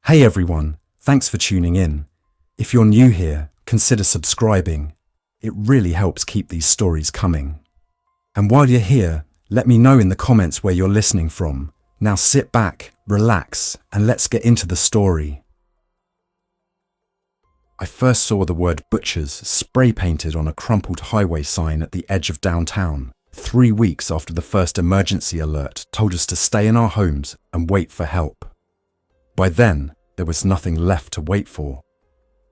Hey everyone, thanks for tuning in. If you're new here, consider subscribing. It really helps keep these stories coming. And while you're here, let me know in the comments where you're listening from. Now sit back, relax, and let's get into the story. I first saw the word butchers spray painted on a crumpled highway sign at the edge of downtown, 3 weeks after the first emergency alert told us to stay in our homes and wait for help. By then, there was nothing left to wait for.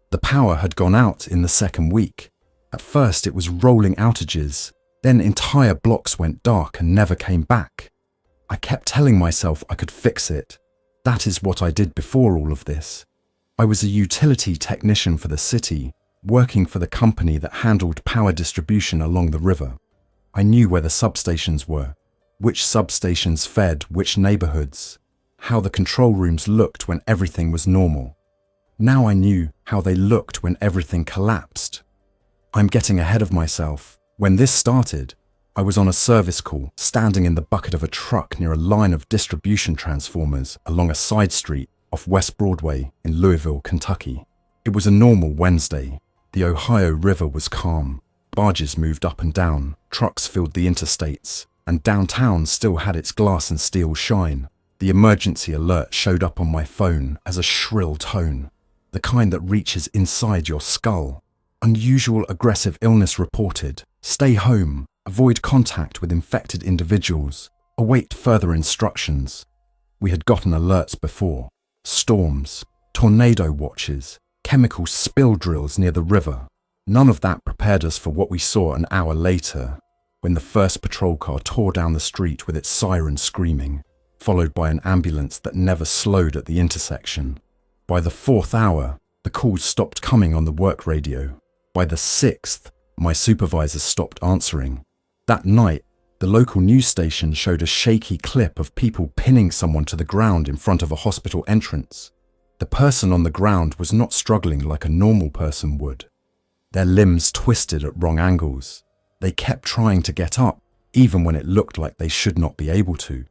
The power had gone out in the second week. At first it was rolling outages, then entire blocks went dark and never came back. I kept telling myself I could fix it. That is what I did before all of this. I was a utility technician for the city, working for the company that handled power distribution along the river. I knew where the substations were, which substations fed which neighborhoods, how the control rooms looked when everything was normal. Now I knew how they looked when everything collapsed. I'm getting ahead of myself. When this started, I was on a service call, standing in the bucket of a truck near a line of distribution transformers along a side street off West Broadway in Louisville, Kentucky. It was a normal Wednesday. The Ohio River was calm. Barges moved up and down, trucks filled the interstates, and downtown still had its glass and steel shine. The emergency alert showed up on my phone as a shrill tone, the kind that reaches inside your skull. Unusual aggressive illness reported. Stay home. Avoid contact with infected individuals. Await further instructions. We had gotten alerts before. Storms, tornado watches, chemical spill drills near the river. None of that prepared us for what we saw an hour later, when the first patrol car tore down the street with its siren screaming, followed by an ambulance that never slowed at the intersection. By the 4th hour, the calls stopped coming on the work radio. By the 6th, my supervisor stopped answering. That night, the local news station showed a shaky clip of people pinning someone to the ground in front of a hospital entrance. The person on the ground was not struggling like a normal person would. Their limbs twisted at wrong angles. They kept trying to get up, even when it looked like they should not be able to.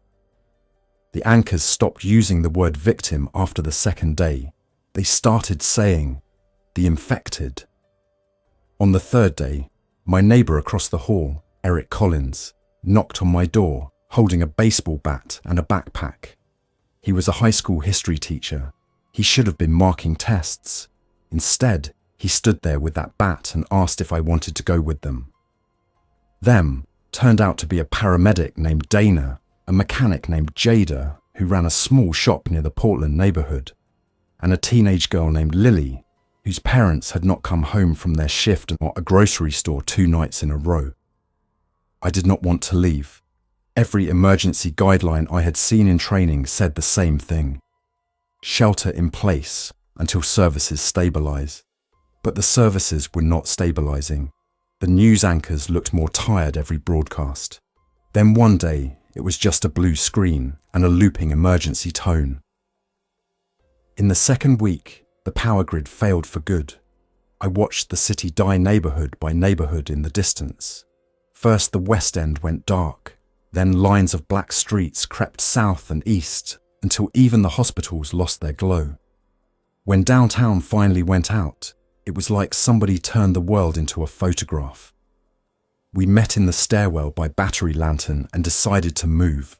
The anchors stopped using the word victim after the second day. They started saying, the infected. On the third day, my neighbor across the hall, Eric Collins, knocked on my door, holding a baseball bat and a backpack. He was a high school history teacher. He should have been marking tests. Instead, he stood there with that bat and asked if I wanted to go with them. Them turned out to be a paramedic named Dana, a mechanic named Jada, who ran a small shop near the Portland neighborhood, and a teenage girl named Lily, whose parents had not come home from their shift at a grocery store 2 nights in a row. I did not want to leave. Every emergency guideline I had seen in training said the same thing. Shelter in place until services stabilize. But the services were not stabilizing. The news anchors looked more tired every broadcast. Then one day, it was just a blue screen and a looping emergency tone. In the second week, the power grid failed for good. I watched the city die neighborhood by neighborhood in the distance. First, the West End went dark. Then lines of black streets crept south and east until even the hospitals lost their glow. When downtown finally went out, it was like somebody turned the world into a photograph. We met in the stairwell by battery lantern and decided to move.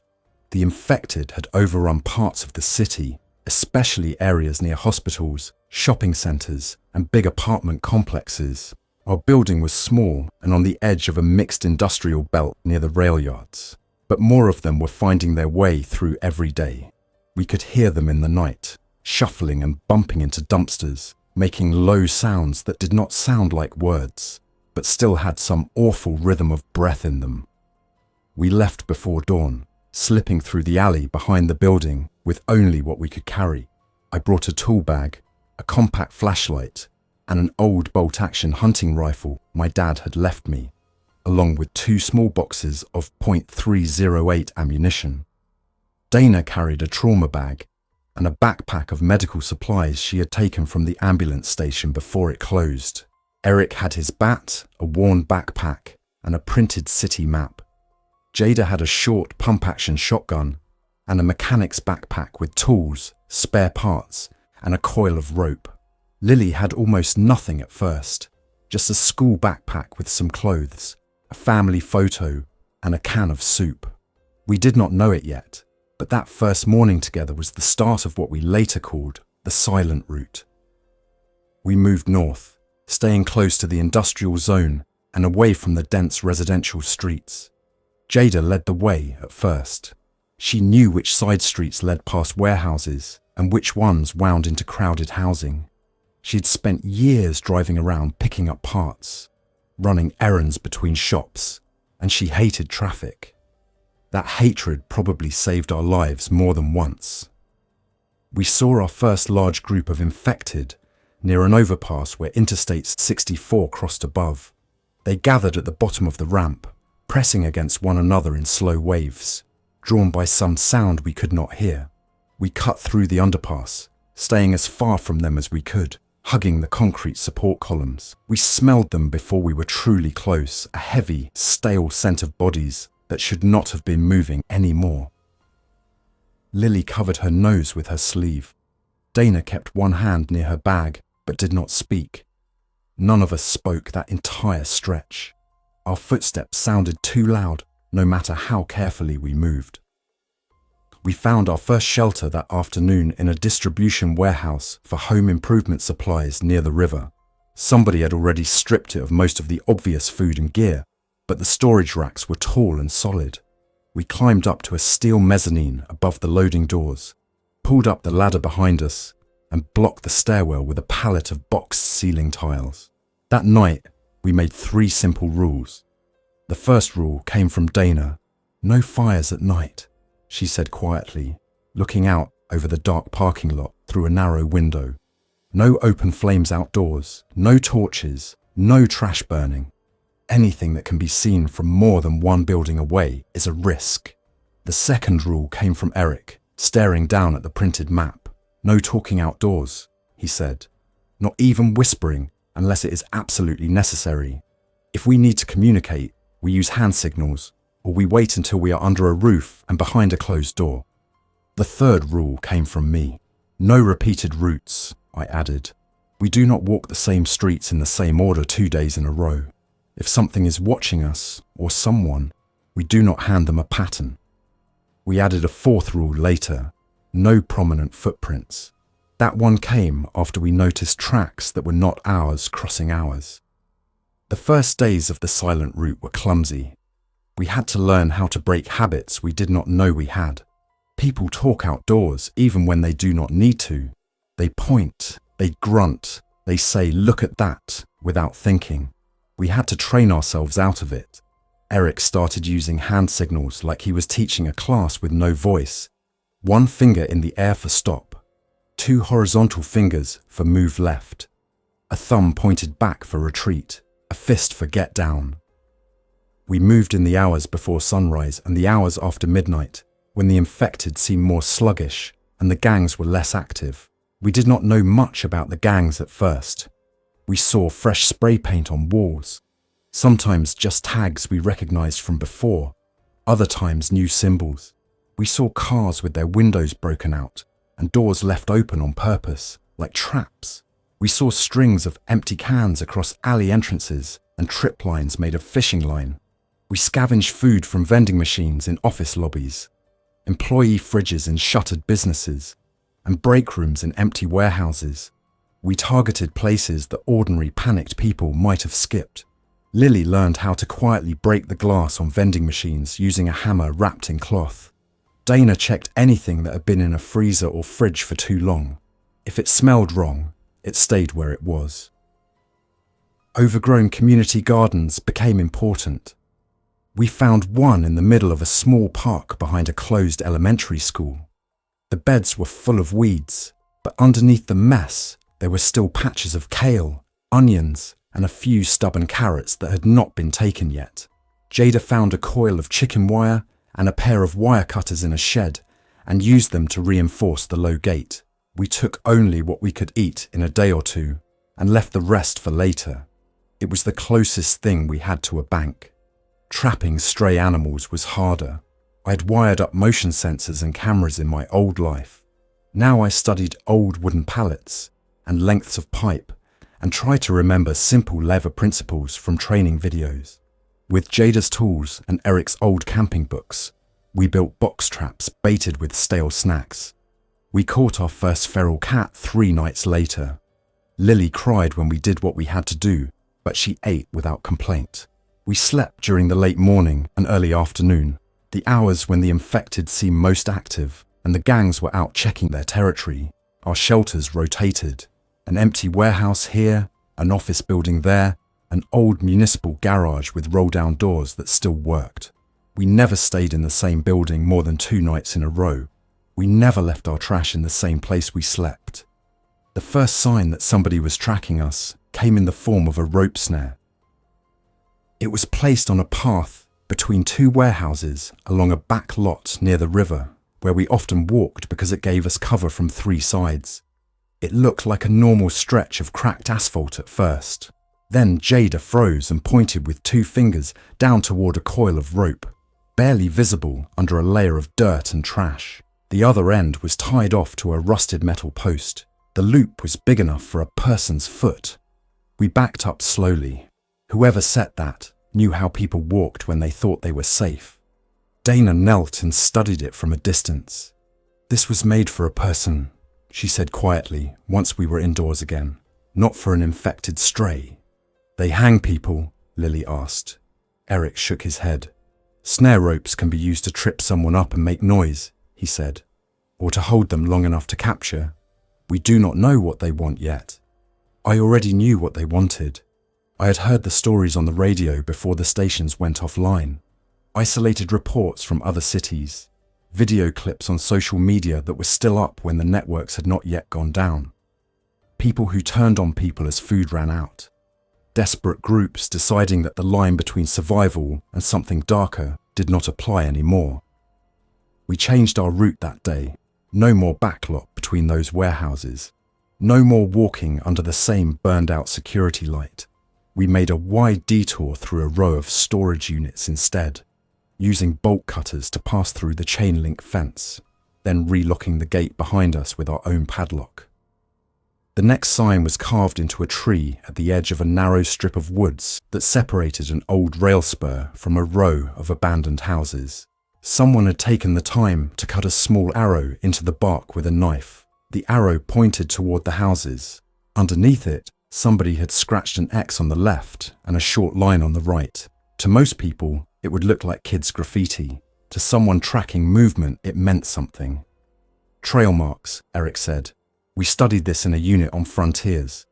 The infected had overrun parts of the city, especially areas near hospitals, shopping centers, and big apartment complexes. Our building was small and on the edge of a mixed industrial belt near the rail yards, but more of them were finding their way through every day. We could hear them in the night, shuffling and bumping into dumpsters, making low sounds that did not sound like words, but still had some awful rhythm of breath in them. We left before dawn, slipping through the alley behind the building with only what we could carry. I brought a tool bag, a compact flashlight, and an old bolt-action hunting rifle my dad had left me, along with 2 small boxes of .308 ammunition. Dana carried a trauma bag and a backpack of medical supplies she had taken from the ambulance station before it closed. Eric had his bat, a worn backpack, and a printed city map. Jada had a short pump-action shotgun and a mechanic's backpack with tools, spare parts, and a coil of rope. Lily had almost nothing at first, just a school backpack with some clothes, a family photo, and a can of soup. We did not know it yet, but that first morning together was the start of what we later called the silent route. We moved north, staying close to the industrial zone and away from the dense residential streets. Jada led the way at first. She knew which side streets led past warehouses and which ones wound into crowded housing. She'd spent years driving around picking up parts, running errands between shops, and she hated traffic. That hatred probably saved our lives more than once. We saw our first large group of infected near an overpass where Interstate 64 crossed above. They gathered at the bottom of the ramp, pressing against one another in slow waves, drawn by some sound we could not hear. We cut through the underpass, staying as far from them as we could, hugging the concrete support columns. We smelled them before we were truly close, a heavy, stale scent of bodies that should not have been moving anymore. Lily covered her nose with her sleeve. Dana kept one hand near her bag, but did not speak. None of us spoke that entire stretch. Our footsteps sounded too loud, no matter how carefully we moved. We found our first shelter that afternoon in a distribution warehouse for home improvement supplies near the river. Somebody had already stripped it of most of the obvious food and gear, but the storage racks were tall and solid. We climbed up to a steel mezzanine above the loading doors, pulled up the ladder behind us, and blocked the stairwell with a pallet of boxed ceiling tiles. That night, we made 3 simple rules. The first rule came from Dana. No fires at night, she said quietly, looking out over the dark parking lot through a narrow window. No open flames outdoors, no torches, no trash burning. Anything that can be seen from more than one building away is a risk. The second rule came from Eric, staring down at the printed map. No talking outdoors, he said. Not even whispering unless it is absolutely necessary. If we need to communicate, we use hand signals, or we wait until we are under a roof and behind a closed door. The third rule came from me. No repeated routes, I added. We do not walk the same streets in the same order 2 days in a row. If something is watching us, or someone, we do not hand them a pattern. We added a fourth rule later. No prominent footprints. That one came after we noticed tracks that were not ours crossing ours. The first days of the silent route were clumsy. We had to learn how to break habits we did not know we had. People talk outdoors even when they do not need to. They point, they grunt, they say, "Look at that," without thinking. We had to train ourselves out of it. Eric started using hand signals like he was teaching a class with no voice. 1 finger in the air for stop, 2 horizontal fingers for move left, a thumb pointed back for retreat, a fist for get down. We moved in the hours before sunrise and the hours after midnight, when the infected seemed more sluggish and the gangs were less active. We did not know much about the gangs at first. We saw fresh spray paint on walls, sometimes just tags we recognized from before, other times new symbols. We saw cars with their windows broken out and doors left open on purpose, like traps. We saw strings of empty cans across alley entrances and trip lines made of fishing line. We scavenged food from vending machines in office lobbies, employee fridges in shuttered businesses, and break rooms in empty warehouses. We targeted places that ordinary panicked people might have skipped. Lily learned how to quietly break the glass on vending machines using a hammer wrapped in cloth. Dana checked anything that had been in a freezer or fridge for too long. If it smelled wrong, it stayed where it was. Overgrown community gardens became important. We found one in the middle of a small park behind a closed elementary school. The beds were full of weeds, but underneath the mess, there were still patches of kale, onions, and a few stubborn carrots that had not been taken yet. Jada found a coil of chicken wire and a pair of wire cutters in a shed and used them to reinforce the low gate. We took only what we could eat in a day or 2 and left the rest for later. It was the closest thing we had to a bank. Trapping stray animals was harder. I'd wired up motion sensors and cameras in my old life. Now I studied old wooden pallets and lengths of pipe and tried to remember simple lever principles from training videos. With Jada's tools and Eric's old camping books, we built box traps baited with stale snacks. We caught our first feral cat 3 nights later. Lily cried when we did what we had to do, but she ate without complaint. We slept during the late morning and early afternoon, the hours when the infected seem most active and the gangs were out checking their territory. Our shelters rotated. An empty warehouse here, an office building there, an old municipal garage with roll-down doors that still worked. We never stayed in the same building more than 2 nights in a row. We never left our trash in the same place we slept. The first sign that somebody was tracking us came in the form of a rope snare. It was placed on a path between 2 warehouses along a back lot near the river, where we often walked because it gave us cover from 3 sides. It looked like a normal stretch of cracked asphalt at first. Then Jada froze and pointed with 2 fingers down toward a coil of rope, barely visible under a layer of dirt and trash. The other end was tied off to a rusted metal post. The loop was big enough for a person's foot. We backed up slowly. Whoever set that knew how people walked when they thought they were safe. Dana knelt and studied it from a distance. "This was made for a person," she said quietly once we were indoors again, "not for an infected stray." "They hang people?" Lily asked. Eric shook his head. "Snare ropes can be used to trip someone up and make noise," he said, "or to hold them long enough to capture. We do not know what they want yet." I already knew what they wanted. I had heard the stories on the radio before the stations went offline. Isolated reports from other cities, video clips on social media that were still up when the networks had not yet gone down. People who turned on people as food ran out. Desperate groups deciding that the line between survival and something darker did not apply anymore. We changed our route that day. No more backlot between those warehouses. No more walking under the same burned-out security light. We made a wide detour through a row of storage units instead, using bolt cutters to pass through the chain-link fence, then relocking the gate behind us with our own padlock. The next sign was carved into a tree at the edge of a narrow strip of woods that separated an old rail spur from a row of abandoned houses. Someone had taken the time to cut a small arrow into the bark with a knife. The arrow pointed toward the houses. Underneath it, somebody had scratched an X on the left and a short line on the right. To most people, it would look like kids' graffiti. To someone tracking movement, it meant something. "Trail marks," Eric said. "We studied this in a unit on frontiers.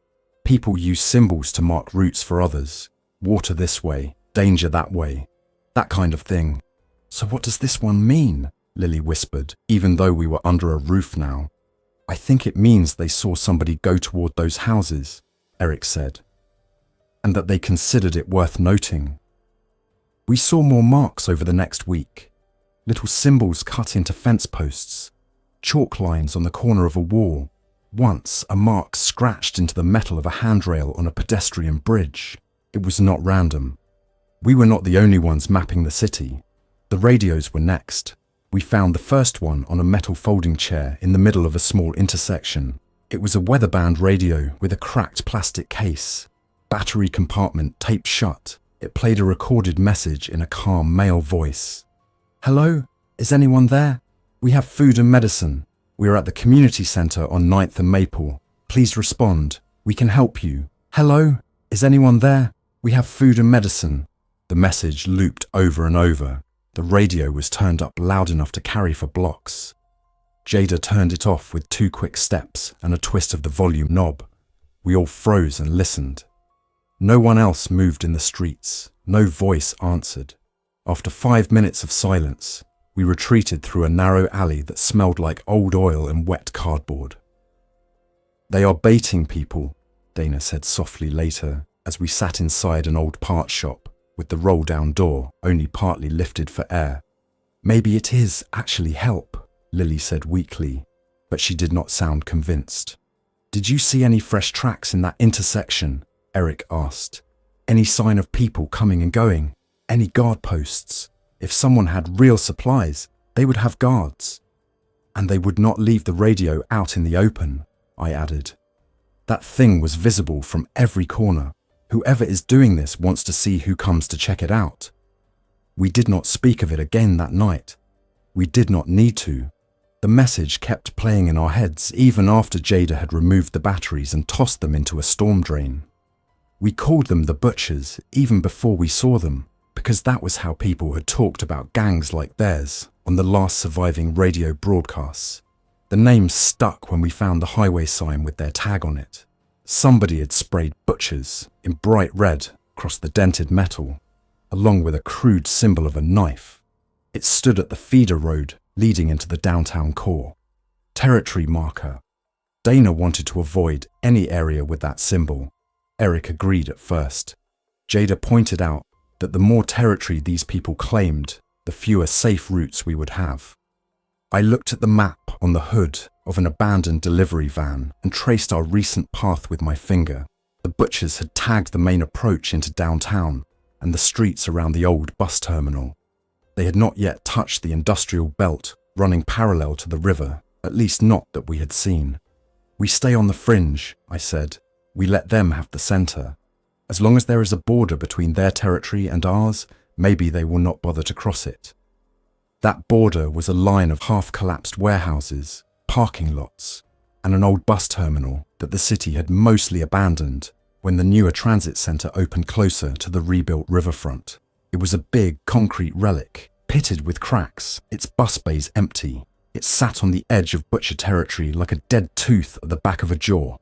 People use symbols to mark routes for others. Water this way, danger that way. That kind of thing." "So what does this one mean?" Lily whispered, even though we were under a roof now. "I think it means they saw somebody go toward those houses," Eric said, "and that they considered it worth noting." We saw more marks over the next week. Little symbols cut into fence posts, chalk lines on the corner of a wall. Once, a mark scratched into the metal of a handrail on a pedestrian bridge. It was not random. We were not the only ones mapping the city. The radios were next. We found the first one on a metal folding chair in the middle of a small intersection. It was a weatherband radio with a cracked plastic case. Battery compartment taped shut. It played a recorded message in a calm male voice. "Hello? Is anyone there? We have food and medicine. We are at the community center on 9th and Maple. Please respond. We can help you. Hello? Is anyone there? We have food and medicine." The message looped over and over. The radio was turned up loud enough to carry for blocks. Jada turned it off with 2 quick steps and a twist of the volume knob. We all froze and listened. No one else moved in the streets. No voice answered. After 5 minutes of silence, we retreated through a narrow alley that smelled like old oil and wet cardboard. "They are baiting people," Dana said softly later as we sat inside an old parts shop with the roll-down door only partly lifted for air. "Maybe it is actually help," Lily said weakly, but she did not sound convinced. "Did you see any fresh tracks in that intersection?" Eric asked. "Any sign of people coming and going? Any guard posts? If someone had real supplies, they would have guards." And they would not leave the radio out in the open, I added. That thing was visible from every corner. Whoever is doing this wants to see who comes to check it out. We did not speak of it again that night. We did not need to. The message kept playing in our heads even after Jada had removed the batteries and tossed them into a storm drain. We called them the Butchers even before we saw them, because that was how people had talked about gangs like theirs on the last surviving radio broadcasts. The name stuck when we found the highway sign with their tag on it. Somebody had sprayed Butchers in bright red across the dented metal, along with a crude symbol of a knife. It stood at the feeder road leading into the downtown core. Territory marker. Dana wanted to avoid any area with that symbol. Eric agreed at first. Jada pointed out that the more territory these people claimed, the fewer safe routes we would have. I looked at the map on the hood of an abandoned delivery van and traced our recent path with my finger. The Butchers had tagged the main approach into downtown and the streets around the old bus terminal. They had not yet touched the industrial belt running parallel to the river, at least not that we had seen. We stay on the fringe, I said. We let them have the center. As long as there is a border between their territory and ours, maybe they will not bother to cross it. That border was a line of half-collapsed warehouses, parking lots, and an old bus terminal that the city had mostly abandoned when the newer transit center opened closer to the rebuilt riverfront. It was a big concrete relic, pitted with cracks, its bus bays empty. It sat on the edge of Butcher territory like a dead tooth at the back of a jaw.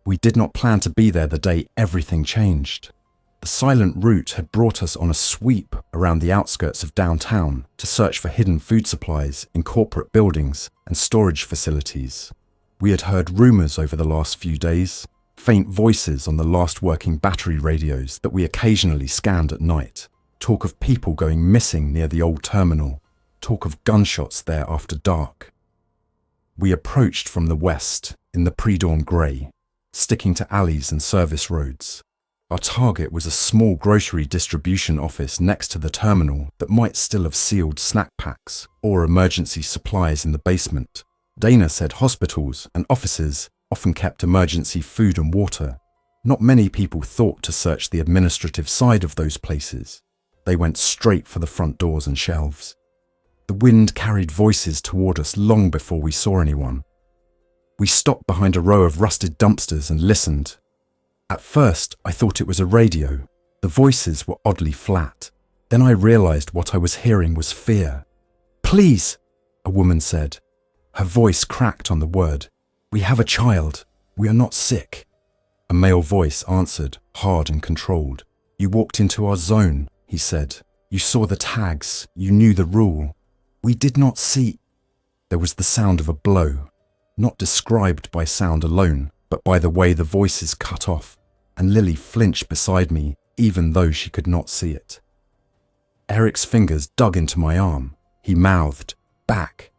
We did not plan to be there the day everything changed. The silent route had brought us on a sweep around the outskirts of downtown to search for hidden food supplies in corporate buildings and storage facilities. We had heard rumors over the last few days, faint voices on the last working battery radios that we occasionally scanned at night, talk of people going missing near the old terminal, talk of gunshots there after dark. We approached from the west in the pre-dawn grey, sticking to alleys and service roads. Our target was a small grocery distribution office next to the terminal that might still have sealed snack packs or emergency supplies in the basement. Dana said hospitals and offices often kept emergency food and water. Not many people thought to search the administrative side of those places. They went straight for the front doors and shelves. The wind carried voices toward us long before we saw anyone. We stopped behind a row of rusted dumpsters and listened. At first, I thought it was a radio. The voices were oddly flat. Then I realized what I was hearing was fear. "Please," a woman said. Her voice cracked on the word. "We have a child. We are not sick." A male voice answered, hard and controlled. "You walked into our zone," he said. "You saw the tags. You knew the rule. We did not see." There was the sound of a blow, not described by sound alone, but by the way the voices cut off, and Lily flinched beside me, even though she could not see it. Eric's fingers dug into my arm. He mouthed, "Back."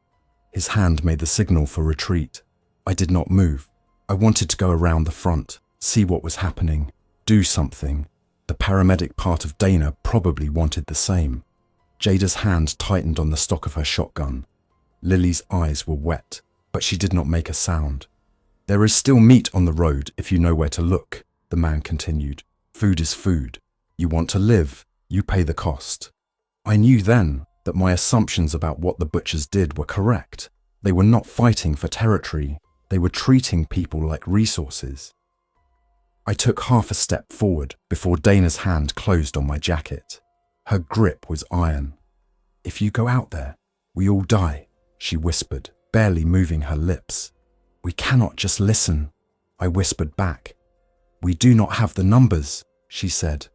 His hand made the signal for retreat. I did not move. I wanted to go around the front, see what was happening, do something. The paramedic part of Dana probably wanted the same. Jada's hand tightened on the stock of her shotgun. Lily's eyes were wet, but she did not make a sound. "There is still meat on the road if you know where to look," the man continued. "Food is food. You want to live, you pay the cost." I knew then that my assumptions about what the Butchers did were correct. They were not fighting for territory. They were treating people like resources. I took half a step forward before Dana's hand closed on my jacket. Her grip was iron. "If you go out there, we all die," she whispered, barely moving her lips. "We cannot just listen," I whispered back. "We do not have the numbers," she said.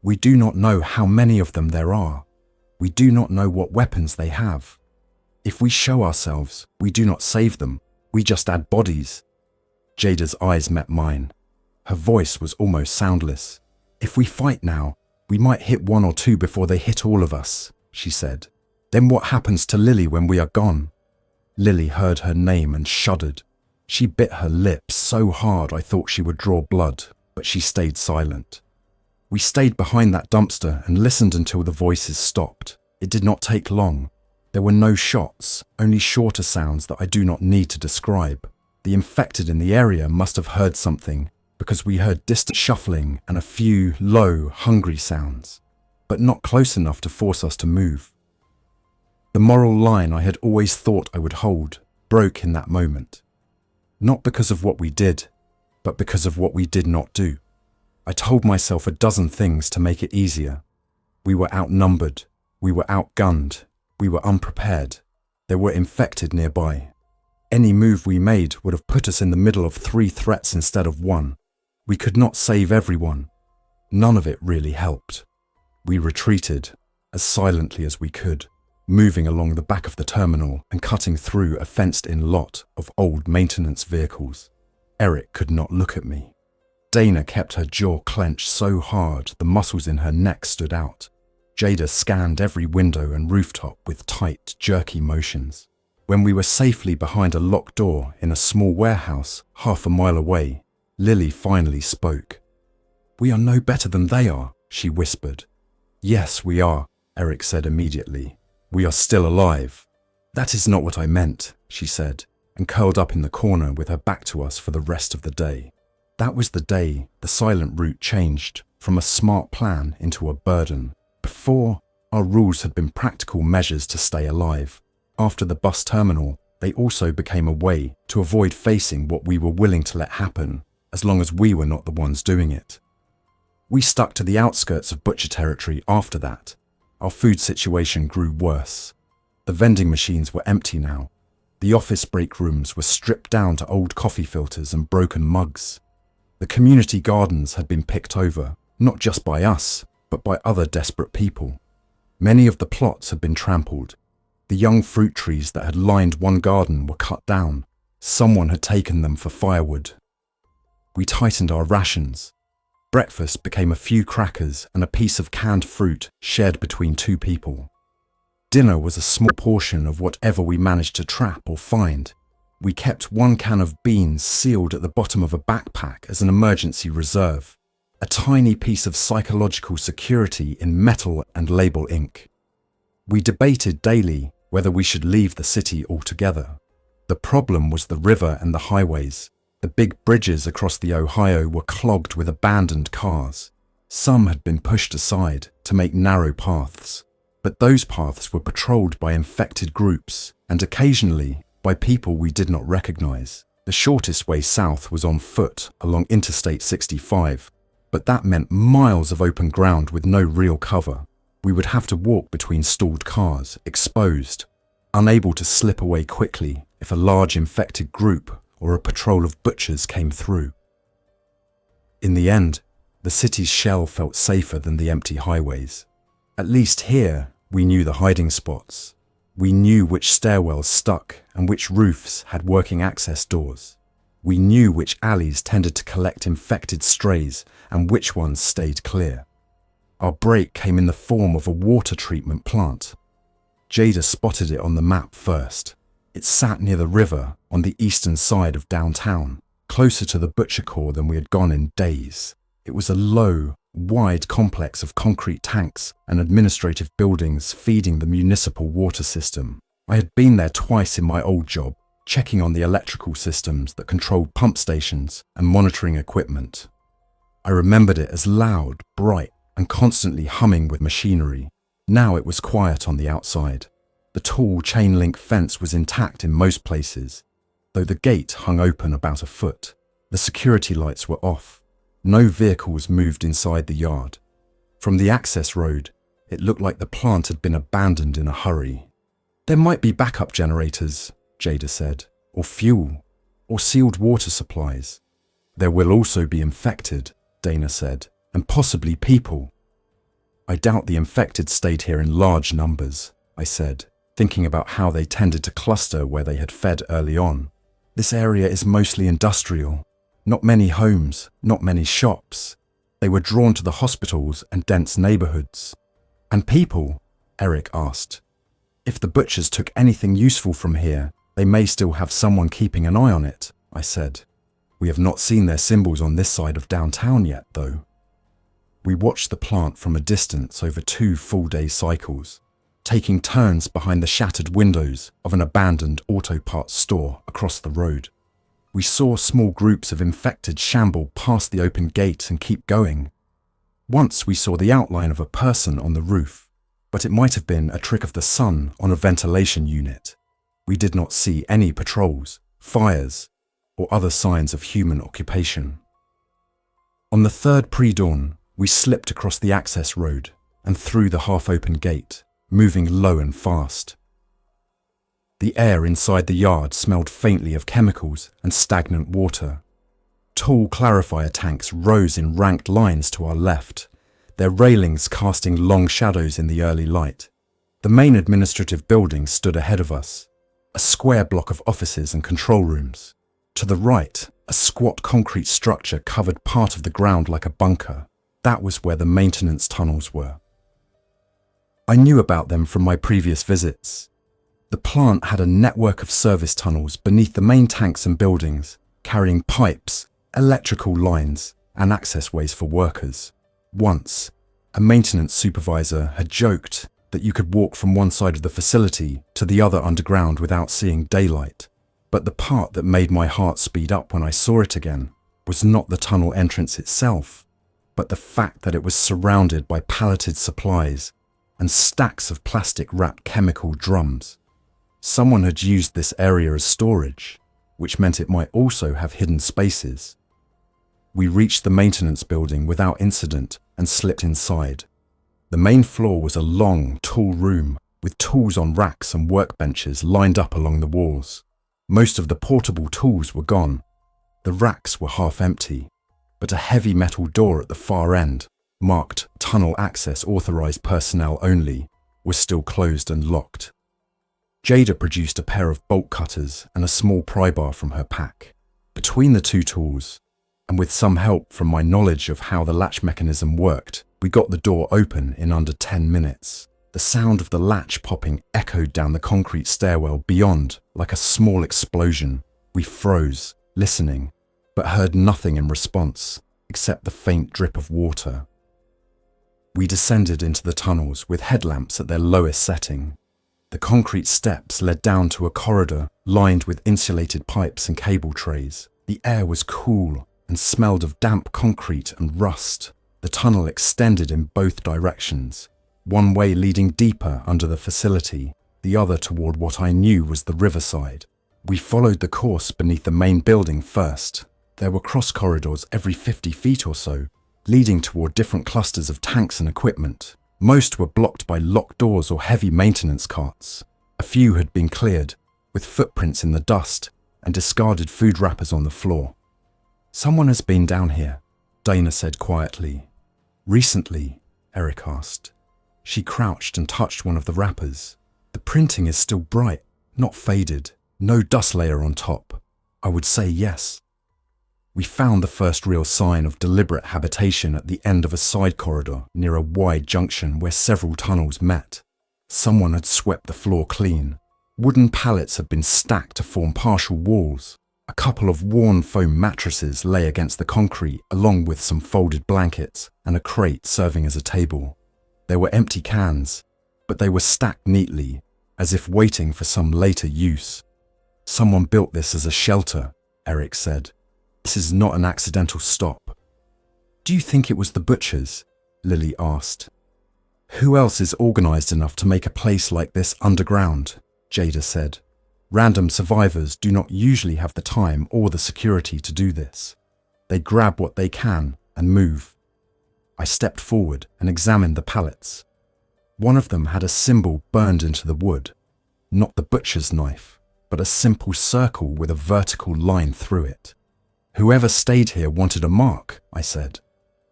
"We do not know how many of them there are. We do not know what weapons they have. If we show ourselves, we do not save them. We just add bodies." Jada's eyes met mine. Her voice was almost soundless. "If we fight now, we might hit one or two before they hit all of us," she said. "Then what happens to Lily when we are gone?" Lily heard her name and shuddered. She bit her lips so hard I thought she would draw blood, but she stayed silent. We stayed behind that dumpster and listened until the voices stopped. It did not take long. There were no shots, only shorter sounds that I do not need to describe. The infected in the area must have heard something, because we heard distant shuffling and a few low, hungry sounds, but not close enough to force us to move. The moral line I had always thought I would hold broke in that moment. Not because of what we did, but because of what we did not do. I told myself a dozen things to make it easier. We were outnumbered, we were outgunned, we were unprepared, there were infected nearby. Any move we made would have put us in the middle of 3 threats instead of 1. We could not save everyone. None of it really helped. We retreated, as silently as we could, moving along the back of the terminal and cutting through a fenced-in lot of old maintenance vehicles. Eric could not look at me. Dana kept her jaw clenched so hard the muscles in her neck stood out. Jada scanned every window and rooftop with tight, jerky motions. When we were safely behind a locked door in a small warehouse half a mile away, Lily finally spoke. "We are no better than they are," she whispered. "Yes, we are," Eric said immediately. "We are still alive." "That is not what I meant," she said, and curled up in the corner with her back to us for the rest of the day. That was the day the silent route changed from a smart plan into a burden. Before, our rules had been practical measures to stay alive. After the bus terminal, they also became a way to avoid facing what we were willing to let happen, as long as we were not the ones doing it. We stuck to the outskirts of butcher territory after that. Our food situation grew worse. The vending machines were empty now. The office break rooms were stripped down to old coffee filters and broken mugs. The community gardens had been picked over, not just by us, but by other desperate people. Many of the plots had been trampled. The young fruit trees that had lined one garden were cut down. Someone had taken them for firewood. We tightened our rations. Breakfast became a few crackers and a piece of canned fruit shared between 2 people. Dinner was a small portion of whatever we managed to trap or find. We kept 1 can of beans sealed at the bottom of a backpack as an emergency reserve. A tiny piece of psychological security in metal and label ink. We debated daily whether we should leave the city altogether. The problem was the river and the highways. The big bridges across the Ohio were clogged with abandoned cars. Some had been pushed aside to make narrow paths, but those paths were patrolled by infected groups and occasionally by people we did not recognize. The shortest way south was on foot along Interstate 65. But that meant miles of open ground with no real cover. We would have to walk between stalled cars, exposed, unable to slip away quickly if a large infected group or a patrol of butchers came through. In the end, the city's shell felt safer than the empty highways. At least here, we knew the hiding spots. We knew which stairwells stuck and which roofs had working access doors. We knew which alleys tended to collect infected strays and which ones stayed clear. Our break came in the form of a water treatment plant. Jada spotted it on the map first. It sat near the river on the eastern side of downtown, closer to the butcher core than we had gone in days. It was a low, wide complex of concrete tanks and administrative buildings feeding the municipal water system. I had been there twice in my old job, checking on the electrical systems that controlled pump stations and monitoring equipment. I remembered it as loud, bright, and constantly humming with machinery. Now it was quiet on the outside. The tall chain-link fence was intact in most places, though the gate hung open about a foot. The security lights were off. No vehicles moved inside the yard. From the access road, it looked like the plant had been abandoned in a hurry. "There might be backup generators," Jada said, "or fuel, or sealed water supplies." "There will also be infected," Dana said, "and possibly people." "I doubt the infected stayed here in large numbers," I said, thinking about how they tended to cluster where they had fed early on. "This area is mostly industrial. Not many homes, not many shops. They were drawn to the hospitals and dense neighborhoods." "And people?" Eric asked. "If the butchers took anything useful from here, they may still have someone keeping an eye on it," I said. "We have not seen their symbols on this side of downtown yet, though." We watched the plant from a distance over 2 full-day cycles. taking turns behind the shattered windows of an abandoned auto parts store across the road. We saw small groups of infected shamble past the open gate and keep going. Once we saw the outline of a person on the roof, but it might have been a trick of the sun on a ventilation unit. We did not see any patrols, fires, or other signs of human occupation. On the third pre-dawn, we slipped across the access road and through the half-open gate, moving low and fast. The air inside the yard smelled faintly of chemicals and stagnant water. Tall clarifier tanks rose in ranked lines to our left, their railings casting long shadows in the early light. The main administrative building stood ahead of us, a square block of offices and control rooms. To the right, a squat concrete structure covered part of the ground like a bunker. That was where the maintenance tunnels were. I knew about them from my previous visits. The plant had a network of service tunnels beneath the main tanks and buildings, carrying pipes, electrical lines, and access ways for workers. Once, a maintenance supervisor had joked that you could walk from one side of the facility to the other underground without seeing daylight. But the part that made my heart speed up when I saw it again was not the tunnel entrance itself, but the fact that it was surrounded by palleted supplies and stacks of plastic-wrapped chemical drums. Someone had used this area as storage, which meant it might also have hidden spaces. We reached the maintenance building without incident and slipped inside. The main floor was a long, tall room with tools on racks and workbenches lined up along the walls. Most of the portable tools were gone. The racks were half empty, but a heavy metal door at the far end, marked Tunnel Access Authorized Personnel Only, was still closed and locked. Jada produced a pair of bolt cutters and a small pry bar from her pack. Between the two tools, and with some help from my knowledge of how the latch mechanism worked, we got the door open in under 10 minutes. The sound of the latch popping echoed down the concrete stairwell beyond like a small explosion. We froze, listening, but heard nothing in response except the faint drip of water. We descended into the tunnels with headlamps at their lowest setting. The concrete steps led down to a corridor lined with insulated pipes and cable trays. The air was cool and smelled of damp concrete and rust. The tunnel extended in both directions, one way leading deeper under the facility, the other toward what I knew was the riverside. We followed the course beneath the main building first. There were cross corridors every 50 feet or so, leading toward different clusters of tanks and equipment. Most were blocked by locked doors or heavy maintenance carts. A few had been cleared, with footprints in the dust and discarded food wrappers on the floor. "Someone has been down here," Dana said quietly. "Recently?" Eric asked. She crouched and touched one of the wrappers. "The printing is still bright, not faded, no dust layer on top. I would say yes." We found the first real sign of deliberate habitation at the end of a side corridor near a wide junction where several tunnels met. Someone had swept the floor clean. Wooden pallets had been stacked to form partial walls. A couple of worn foam mattresses lay against the concrete along with some folded blankets and a crate serving as a table. There were empty cans, but they were stacked neatly, as if waiting for some later use. "Someone built this as a shelter," Eric said. "This is not an accidental stop." "Do you think it was the butchers?" Lily asked. "Who else is organized enough to make a place like this underground?" Jada said. "Random survivors do not usually have the time or the security to do this. They grab what they can and move." I stepped forward and examined the pallets. One of them had a symbol burned into the wood, not the butcher's knife, but a simple circle with a vertical line through it. "Whoever stayed here wanted a mark," I said,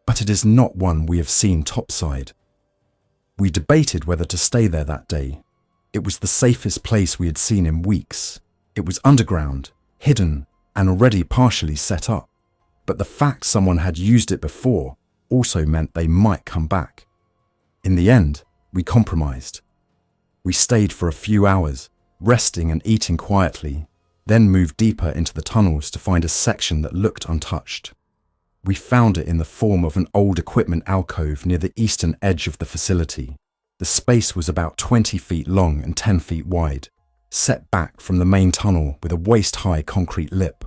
"but it is not one we have seen topside." We debated whether to stay there that day. It was the safest place we had seen in weeks. It was underground, hidden, and already partially set up. But the fact someone had used it before also meant they might come back. In the end, we compromised. We stayed for a few hours, resting and eating quietly, then moved deeper into the tunnels to find a section that looked untouched. We found it in the form of an old equipment alcove near the eastern edge of the facility. The space was about 20 feet long and 10 feet wide, set back from the main tunnel with a waist-high concrete lip.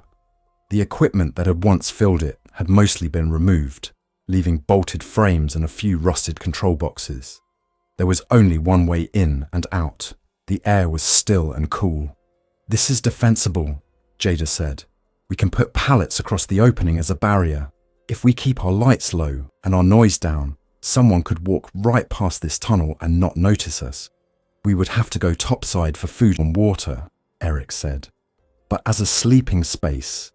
The equipment that had once filled it had mostly been removed, leaving bolted frames and a few rusted control boxes. There was only one way in and out. The air was still and cool. "This is defensible," Jada said. "We can put pallets across the opening as a barrier. If we keep our lights low and our noise down, someone could walk right past this tunnel and not notice us. We would have to go topside for food and water," Eric said. "But as a sleeping space,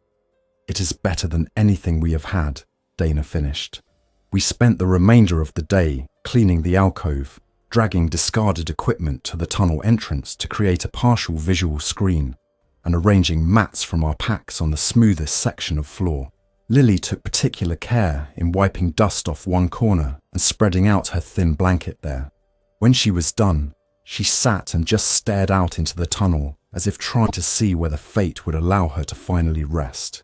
it is better than anything we have had," Dana finished. "We spent the remainder of the day cleaning the alcove, dragging discarded equipment to the tunnel entrance to create a partial visual screen, and arranging mats from our packs on the smoothest section of floor. Lily took particular care in wiping dust off one corner and spreading out her thin blanket there. When she was done, she sat and just stared out into the tunnel as if trying to see whether fate would allow her to finally rest.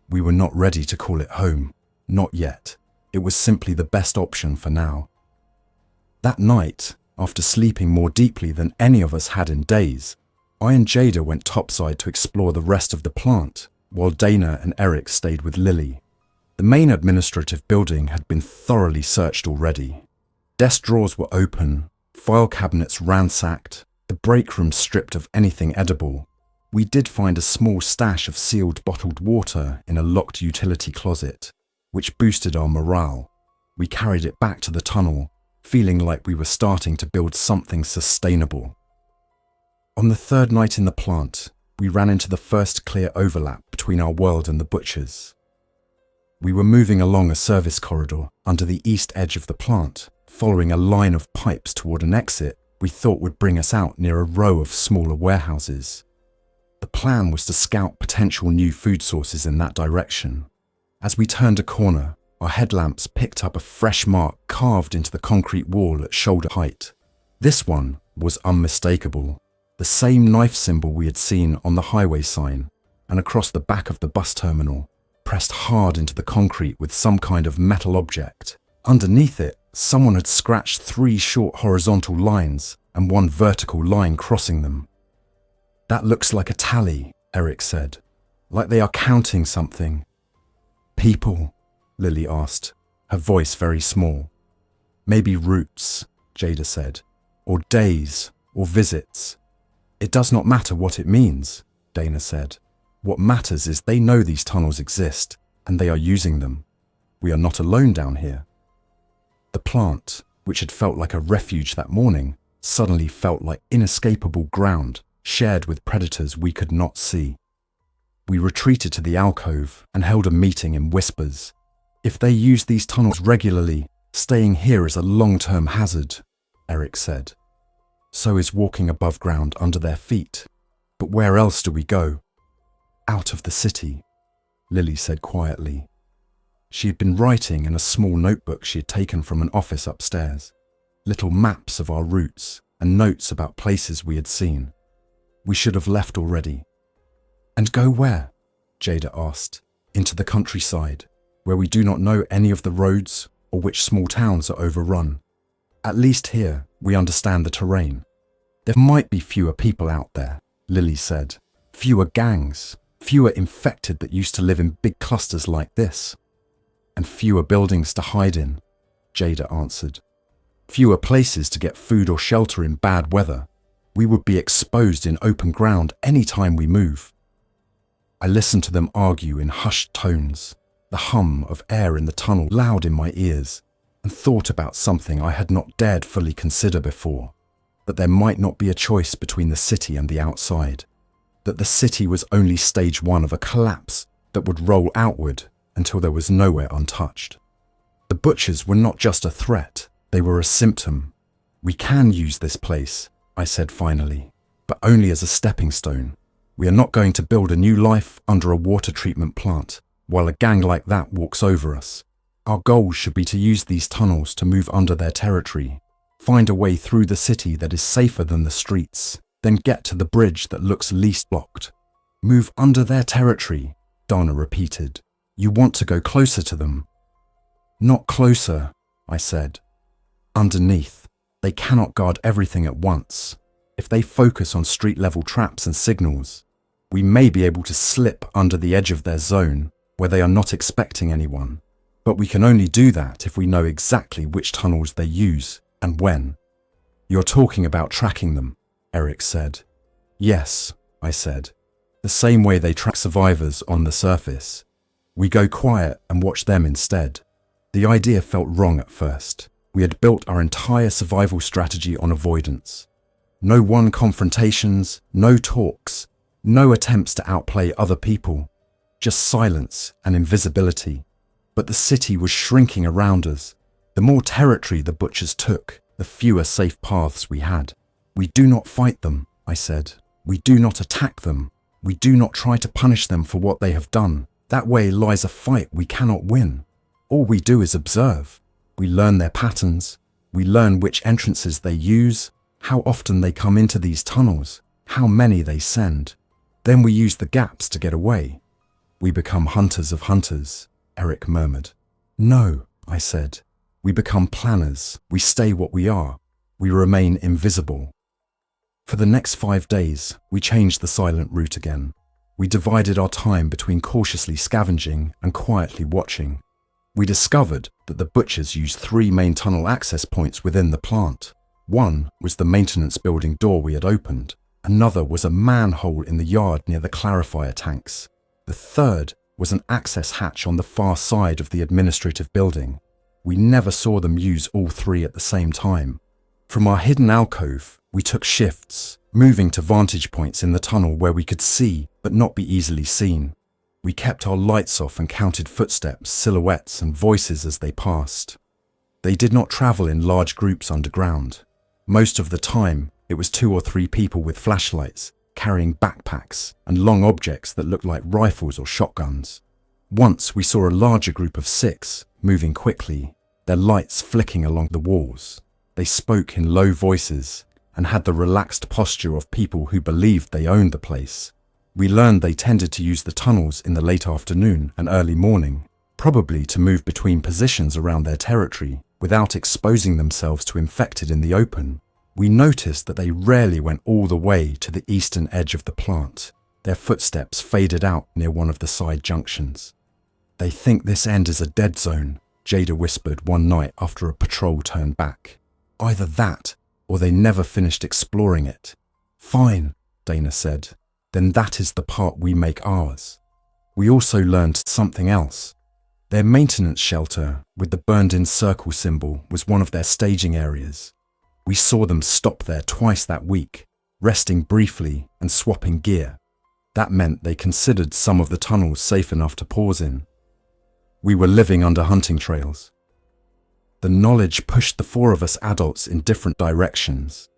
We were not ready to call it home. Not yet. It was simply the best option for now. That night, after sleeping more deeply than any of us had in days, I and Jada went topside to explore the rest of the plant, while Dana and Eric stayed with Lily. The main administrative building had been thoroughly searched already. Desk drawers were open, file cabinets ransacked, the break room stripped of anything edible. We did find a small stash of sealed bottled water in a locked utility closet, which boosted our morale. We carried it back to the tunnel, feeling like we were starting to build something sustainable. On the third night in the plant, we ran into the first clear overlap between our world and the butcher's. We were moving along a service corridor under the east edge of the plant, following a line of pipes toward an exit we thought would bring us out near a row of smaller warehouses. The plan was to scout potential new food sources in that direction. As we turned a corner, our headlamps picked up a fresh mark carved into the concrete wall at shoulder height. This one was unmistakable. The same knife symbol we had seen on the highway sign and across the back of the bus terminal, pressed hard into the concrete with some kind of metal object. Underneath it, someone had scratched 3 short horizontal lines and 1 vertical line crossing them. "That looks like a tally," Eric said. "Like they are counting something." "People?" Lily asked, her voice very small. "Maybe routes," Jada said, "or days, or visits. It does not matter what it means," Dana said. "What matters is they know these tunnels exist, and they are using them. We are not alone down here." The plant, which had felt like a refuge that morning, suddenly felt like inescapable ground, shared with predators we could not see. We retreated to the alcove and held a meeting in whispers. "If they use these tunnels regularly, staying here is a long-term hazard," Eric said. "So is walking above ground under their feet. But where else do we go?" "Out of the city," Lily said quietly. She had been writing in a small notebook she had taken from an office upstairs. Little maps of our routes and notes about places we had seen. "We should have left already." "And go where?" Jada asked. "Into the countryside, where we do not know any of the roads or which small towns are overrun. At least here, we understand the terrain. There might be fewer people out there," Lily said. "Fewer gangs, fewer infected that used to live in big clusters like this. And fewer buildings to hide in," Jada answered. "Fewer places to get food or shelter in bad weather. We would be exposed in open ground any time we move." I listened to them argue in hushed tones, the hum of air in the tunnel loud in my ears, and thought about something I had not dared fully consider before, that there might not be a choice between the city and the outside, that the city was only stage 1 of a collapse that would roll outward until there was nowhere untouched. The butchers were not just a threat, they were a symptom. "We can use this place," I said finally, "but only as a stepping stone. We are not going to build a new life under a water treatment plant while a gang like that walks over us. Our goal should be to use these tunnels to move under their territory, find a way through the city that is safer than the streets, then get to the bridge that looks least blocked." "Move under their territory," Dana repeated. "You want to go closer to them." "Not closer," I said. "Underneath." They cannot guard everything at once. If they focus on street-level traps and signals, we may be able to slip under the edge of their zone where they are not expecting anyone. But we can only do that if we know exactly which tunnels they use and when. You're talking about tracking them, Eric said. Yes, I said. The same way they track survivors on the surface. We go quiet and watch them instead. The idea felt wrong at first. We had built our entire survival strategy on avoidance. No one confrontations, no talks, no attempts to outplay other people, just silence and invisibility. But the city was shrinking around us. The more territory the butchers took, the fewer safe paths we had. We do not fight them, I said. We do not attack them. We do not try to punish them for what they have done. That way lies a fight we cannot win. All we do is observe. We learn their patterns. We learn which entrances they use, how often they come into these tunnels, how many they send. Then we use the gaps to get away. We become hunters of hunters, Eric murmured. No, I said. We become planners. We stay what we are. We remain invisible. For the next 5 days, we changed the silent route again. We divided our time between cautiously scavenging and quietly watching. We discovered that the butchers used 3 main tunnel access points within the plant. One was the maintenance building door we had opened. Another was a manhole in the yard near the clarifier tanks. The third was an access hatch on the far side of the administrative building. We never saw them use all 3 at the same time. From our hidden alcove, we took shifts, moving to vantage points in the tunnel where we could see but not be easily seen. We kept our lights off and counted footsteps, silhouettes, and voices as they passed. They did not travel in large groups underground. Most of the time, it was 2 or 3 people with flashlights, carrying backpacks and long objects that looked like rifles or shotguns. Once we saw a larger group of 6, moving quickly, their lights flicking along the walls. They spoke in low voices and had the relaxed posture of people who believed they owned the place. We learned they tended to use the tunnels in the late afternoon and early morning, probably to move between positions around their territory without exposing themselves to infected in the open. We noticed that they rarely went all the way to the eastern edge of the plant. Their footsteps faded out near one of the side junctions. They think this end is a dead zone, Jada whispered one night after a patrol turned back. Either that, or they never finished exploring it. Fine, Dana said. Then that is the part we make ours. We also learned something else. Their maintenance shelter, with the burned-in circle symbol, was one of their staging areas. We saw them stop there twice that week, resting briefly and swapping gear. That meant they considered some of the tunnels safe enough to pause in. We were living under hunting trails. The knowledge pushed the 4 of us adults in different directions.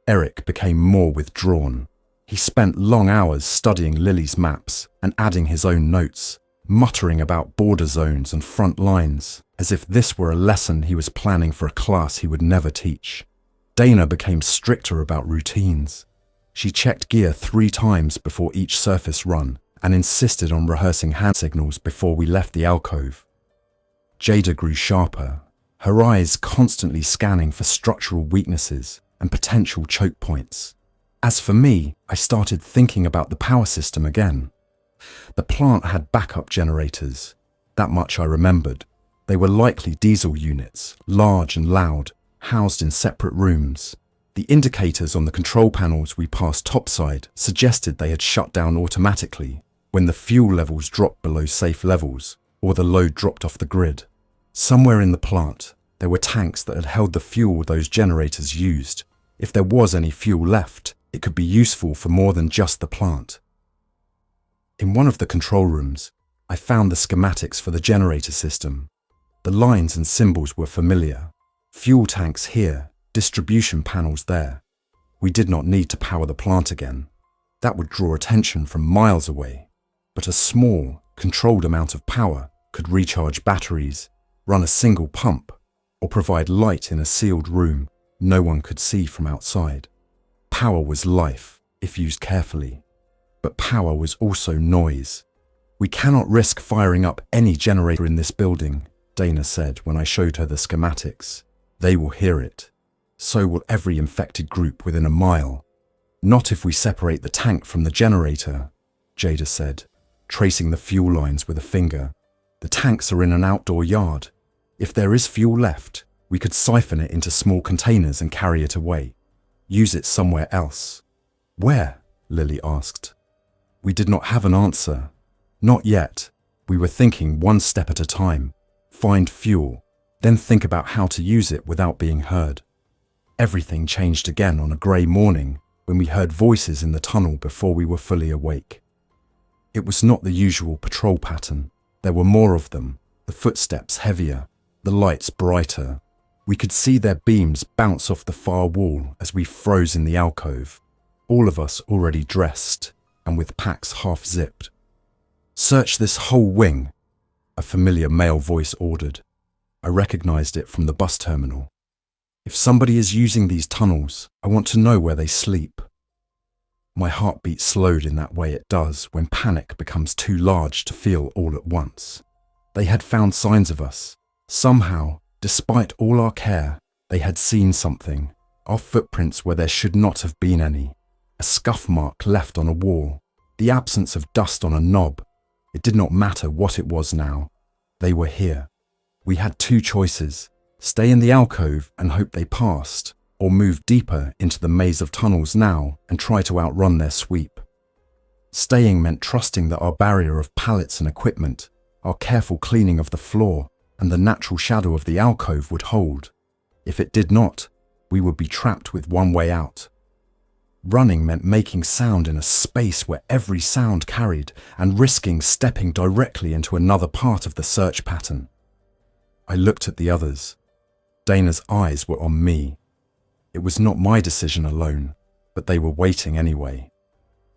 Eric became more withdrawn. He spent long hours studying Lily's maps and adding his own notes, muttering about border zones and front lines, as if this were a lesson he was planning for a class he would never teach. Dana became stricter about routines. She checked gear 3 times before each surface run and insisted on rehearsing hand signals before we left the alcove. Jada grew sharper, her eyes constantly scanning for structural weaknesses and potential choke points. As for me, I started thinking about the power system again. The plant had backup generators. That much I remembered. They were likely diesel units, large and loud, housed in separate rooms. The indicators on the control panels we passed topside suggested they had shut down automatically when the fuel levels dropped below safe levels or the load dropped off the grid. Somewhere in the plant, there were tanks that had held the fuel those generators used. If there was any fuel left, it could be useful for more than just the plant. In one of the control rooms, I found the schematics for the generator system. The lines and symbols were familiar. Fuel tanks here, distribution panels there. We did not need to power the plant again. That would draw attention from miles away. But a small, controlled amount of power could recharge batteries, run a single pump, or provide light in a sealed room no one could see from outside. Power was life, if used carefully. But power was also noise. We cannot risk firing up any generator in this building, Dana said when I showed her the schematics. They will hear it. So will every infected group within a mile. Not if we separate the tank from the generator, Jada said, tracing the fuel lines with a finger. The tanks are in an outdoor yard. If there is fuel left, we could siphon it into small containers and carry it away. Use it somewhere else. Where? Lily asked. We did not have an answer. Not yet. We were thinking one step at a time. Find fuel, then think about how to use it without being heard. Everything changed again on a grey morning when we heard voices in the tunnel before we were fully awake. It was not the usual patrol pattern. There were more of them, the footsteps heavier, the lights brighter. We could see their beams bounce off the far wall as we froze in the alcove, all of us already dressed and with packs half zipped. Search this whole wing, a familiar male voice ordered. I recognized it from the bus terminal. If somebody is using these tunnels, I want to know where they sleep. My heartbeat slowed in that way it does when panic becomes too large to feel all at once. They had found signs of us. Somehow, despite all our care, they had seen something. Our footprints where there should not have been any. A scuff mark left on a wall. The absence of dust on a knob. It did not matter what it was now. They were here. We had two choices. Stay in the alcove and hope they passed, or move deeper into the maze of tunnels now and try to outrun their sweep. Staying meant trusting that our barrier of pallets and equipment, our careful cleaning of the floor, and the natural shadow of the alcove would hold. If it did not, we would be trapped with one way out. Running meant making sound in a space where every sound carried and risking stepping directly into another part of the search pattern. I looked at the others. Dana's eyes were on me. It was not my decision alone, but they were waiting anyway.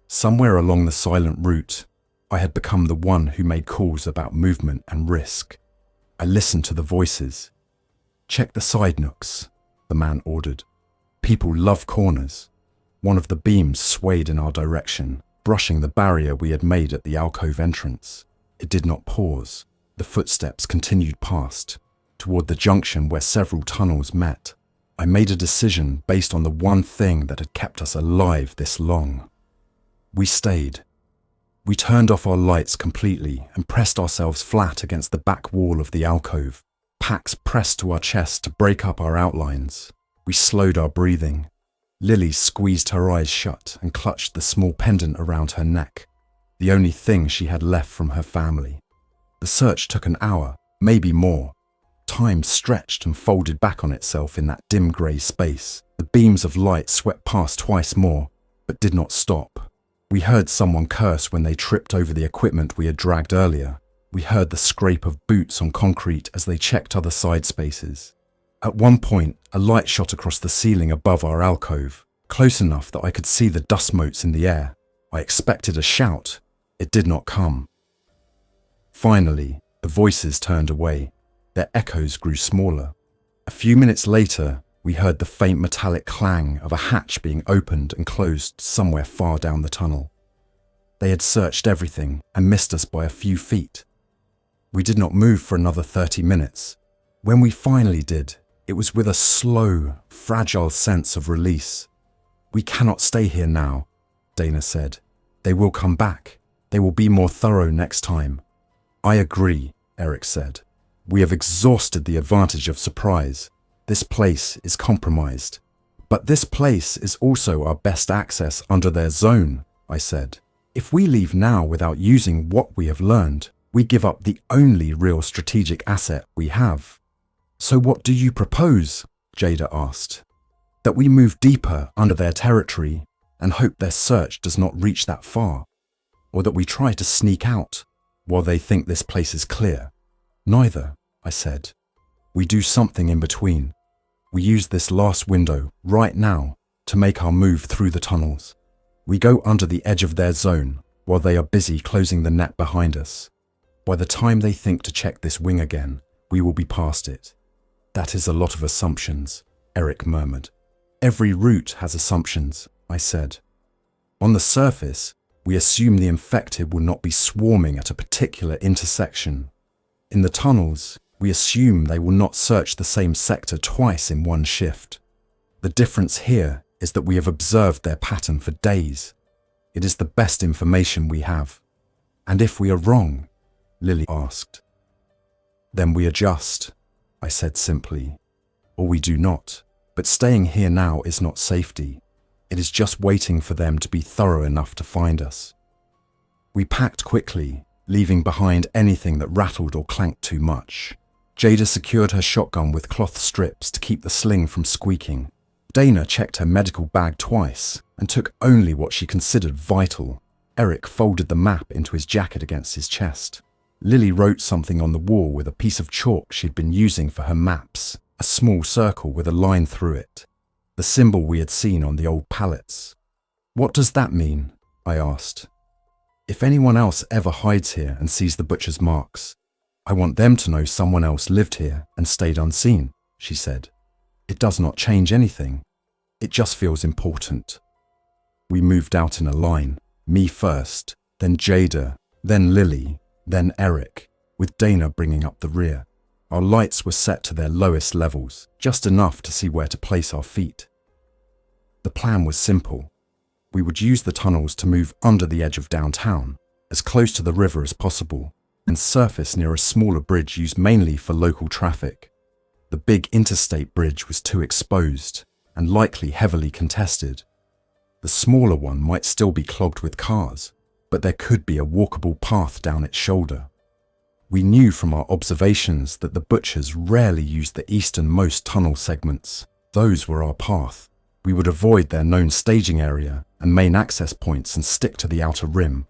Somewhere along the silent route, I had become the one who made calls about movement and risk. I listened to the voices. Check the side nooks, the man ordered. People love corners. One of the beams swayed in our direction, brushing the barrier we had made at the alcove entrance. It did not pause. The footsteps continued past, toward the junction where several tunnels met. I made a decision based on the one thing that had kept us alive this long. We stayed. We turned off our lights completely and pressed ourselves flat against the back wall of the alcove, packs pressed to our chest to break up our outlines. We slowed our breathing. Lily squeezed her eyes shut and clutched the small pendant around her neck, the only thing she had left from her family. The search took an hour, maybe more. Time stretched and folded back on itself in that dim grey space. The beams of light swept past twice more, but did not stop. We heard someone curse when they tripped over the equipment we had dragged earlier. We heard the scrape of boots on concrete as they checked other side spaces. At one point, a light shot across the ceiling above our alcove, close enough that I could see the dust motes in the air. I expected a shout. It did not come. Finally, the voices turned away. Their echoes grew smaller. A few minutes later, we heard the faint metallic clang of a hatch being opened and closed somewhere far down the tunnel. They had searched everything and missed us by a few feet. We did not move for another 30 minutes. When we finally did, it was with a slow, fragile sense of release. We cannot stay here now, Dana said. They will come back. They will be more thorough next time. I agree, Eric said. We have exhausted the advantage of surprise. This place is compromised. But this place is also our best access under their zone, I said. If we leave now without using what we have learned, we give up the only real strategic asset we have. So what do you propose? Jada asked. That we move deeper under their territory and hope their search does not reach that far? Or that we try to sneak out while they think this place is clear? Neither, I said. We do something in between. We use this last window right now to make our move through the tunnels. We go under the edge of their zone while they are busy closing the net behind us. By the time they think to check this wing again, we will be past it. That is a lot of assumptions, Eric murmured. Every route has assumptions, I said. On the surface, we assume the infected will not be swarming at a particular intersection. In the tunnels, we assume they will not search the same sector twice in one shift. The difference here is that we have observed their pattern for days. It is the best information we have. And if we are wrong, Lily asked. Then we adjust, I said simply. Or we do not. But staying here now is not safety. It is just waiting for them to be thorough enough to find us. We packed quickly, leaving behind anything that rattled or clanked too much. Jada secured her shotgun with cloth strips to keep the sling from squeaking. Dana checked her medical bag twice and took only what she considered vital. Eric folded the map into his jacket against his chest. Lily wrote something on the wall with a piece of chalk she'd been using for her maps, a small circle with a line through it, the symbol we had seen on the old pallets. What does that mean? I asked. If anyone else ever hides here and sees the butcher's marks, I want them to know someone else lived here and stayed unseen, she said. It does not change anything. It just feels important. We moved out in a line, me first, then Jada, then Lily, then Eric, with Dana bringing up the rear. Our lights were set to their lowest levels, just enough to see where to place our feet. The plan was simple. We would use the tunnels to move under the edge of downtown, as close to the river as possible, and surface near a smaller bridge used mainly for local traffic. The big interstate bridge was too exposed and likely heavily contested. The smaller one might still be clogged with cars, but there could be a walkable path down its shoulder. We knew from our observations that the butchers rarely used the easternmost tunnel segments. Those were our path. We would avoid their known staging area and main access points and stick to the outer rim.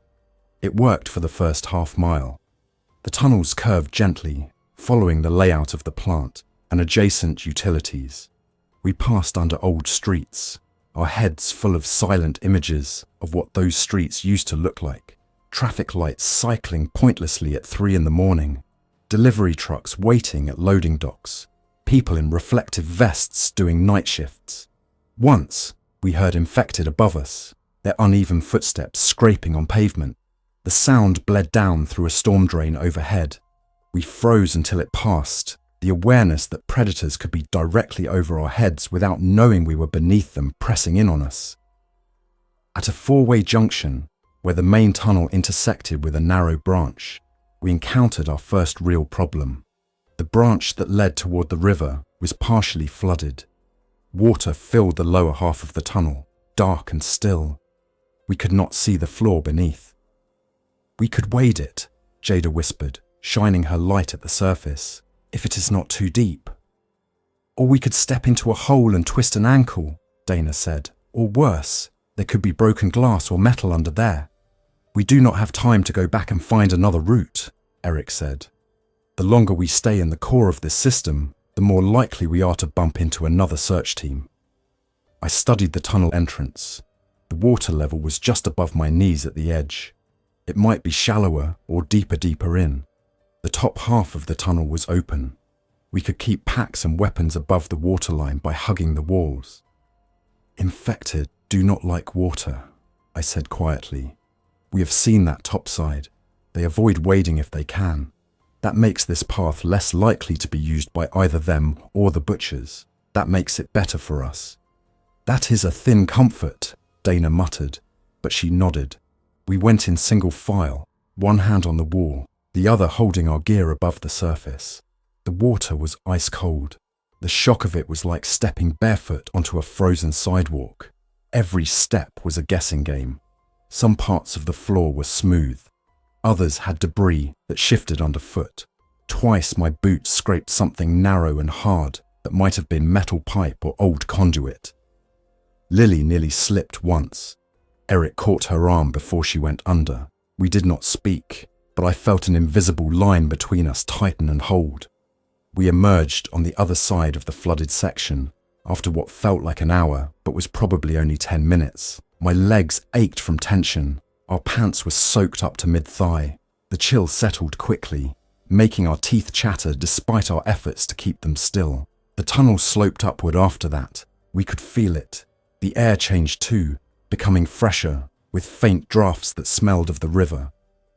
It worked for the first half mile. The tunnels curved gently, following the layout of the plant and adjacent utilities. We passed under old streets, our heads full of silent images of what those streets used to look like. Traffic lights cycling pointlessly at 3 a.m, delivery trucks waiting at loading docks, people in reflective vests doing night shifts. Once, we heard infected above us, their uneven footsteps scraping on pavement. The sound bled down through a storm drain overhead. We froze until it passed, the awareness that predators could be directly over our heads without knowing we were beneath them pressing in on us. At a 4-way junction, where the main tunnel intersected with a narrow branch, we encountered our first real problem. The branch that led toward the river was partially flooded. Water filled the lower half of the tunnel, dark and still. We could not see the floor beneath. We could wade it, Jada whispered, shining her light at the surface, if it is not too deep. Or we could step into a hole and twist an ankle, Dana said. Or worse, there could be broken glass or metal under there. We do not have time to go back and find another route, Eric said. The longer we stay in the core of this system, the more likely we are to bump into another search team. I studied the tunnel entrance. The water level was just above my knees at the edge. It might be shallower or deeper in. The top half of the tunnel was open. We could keep packs and weapons above the waterline by hugging the walls. Infected do not like water, I said quietly. We have seen that topside. They avoid wading if they can. That makes this path less likely to be used by either them or the butchers. That makes it better for us. That is a thin comfort, Dana muttered, but she nodded. We went in single file, one hand on the wall, the other holding our gear above the surface. The water was ice cold. The shock of it was like stepping barefoot onto a frozen sidewalk. Every step was a guessing game. Some parts of the floor were smooth. Others had debris that shifted underfoot. Twice my boots scraped something narrow and hard that might have been metal pipe or old conduit. Lily nearly slipped once. Eric caught her arm before she went under. We did not speak, but I felt an invisible line between us tighten and hold. We emerged on the other side of the flooded section after what felt like an hour, but was probably only 10 minutes. My legs ached from tension. Our pants were soaked up to mid-thigh. The chill settled quickly, making our teeth chatter despite our efforts to keep them still. The tunnel sloped upward after that. We could feel it. The air changed too, becoming fresher, with faint drafts that smelled of the river.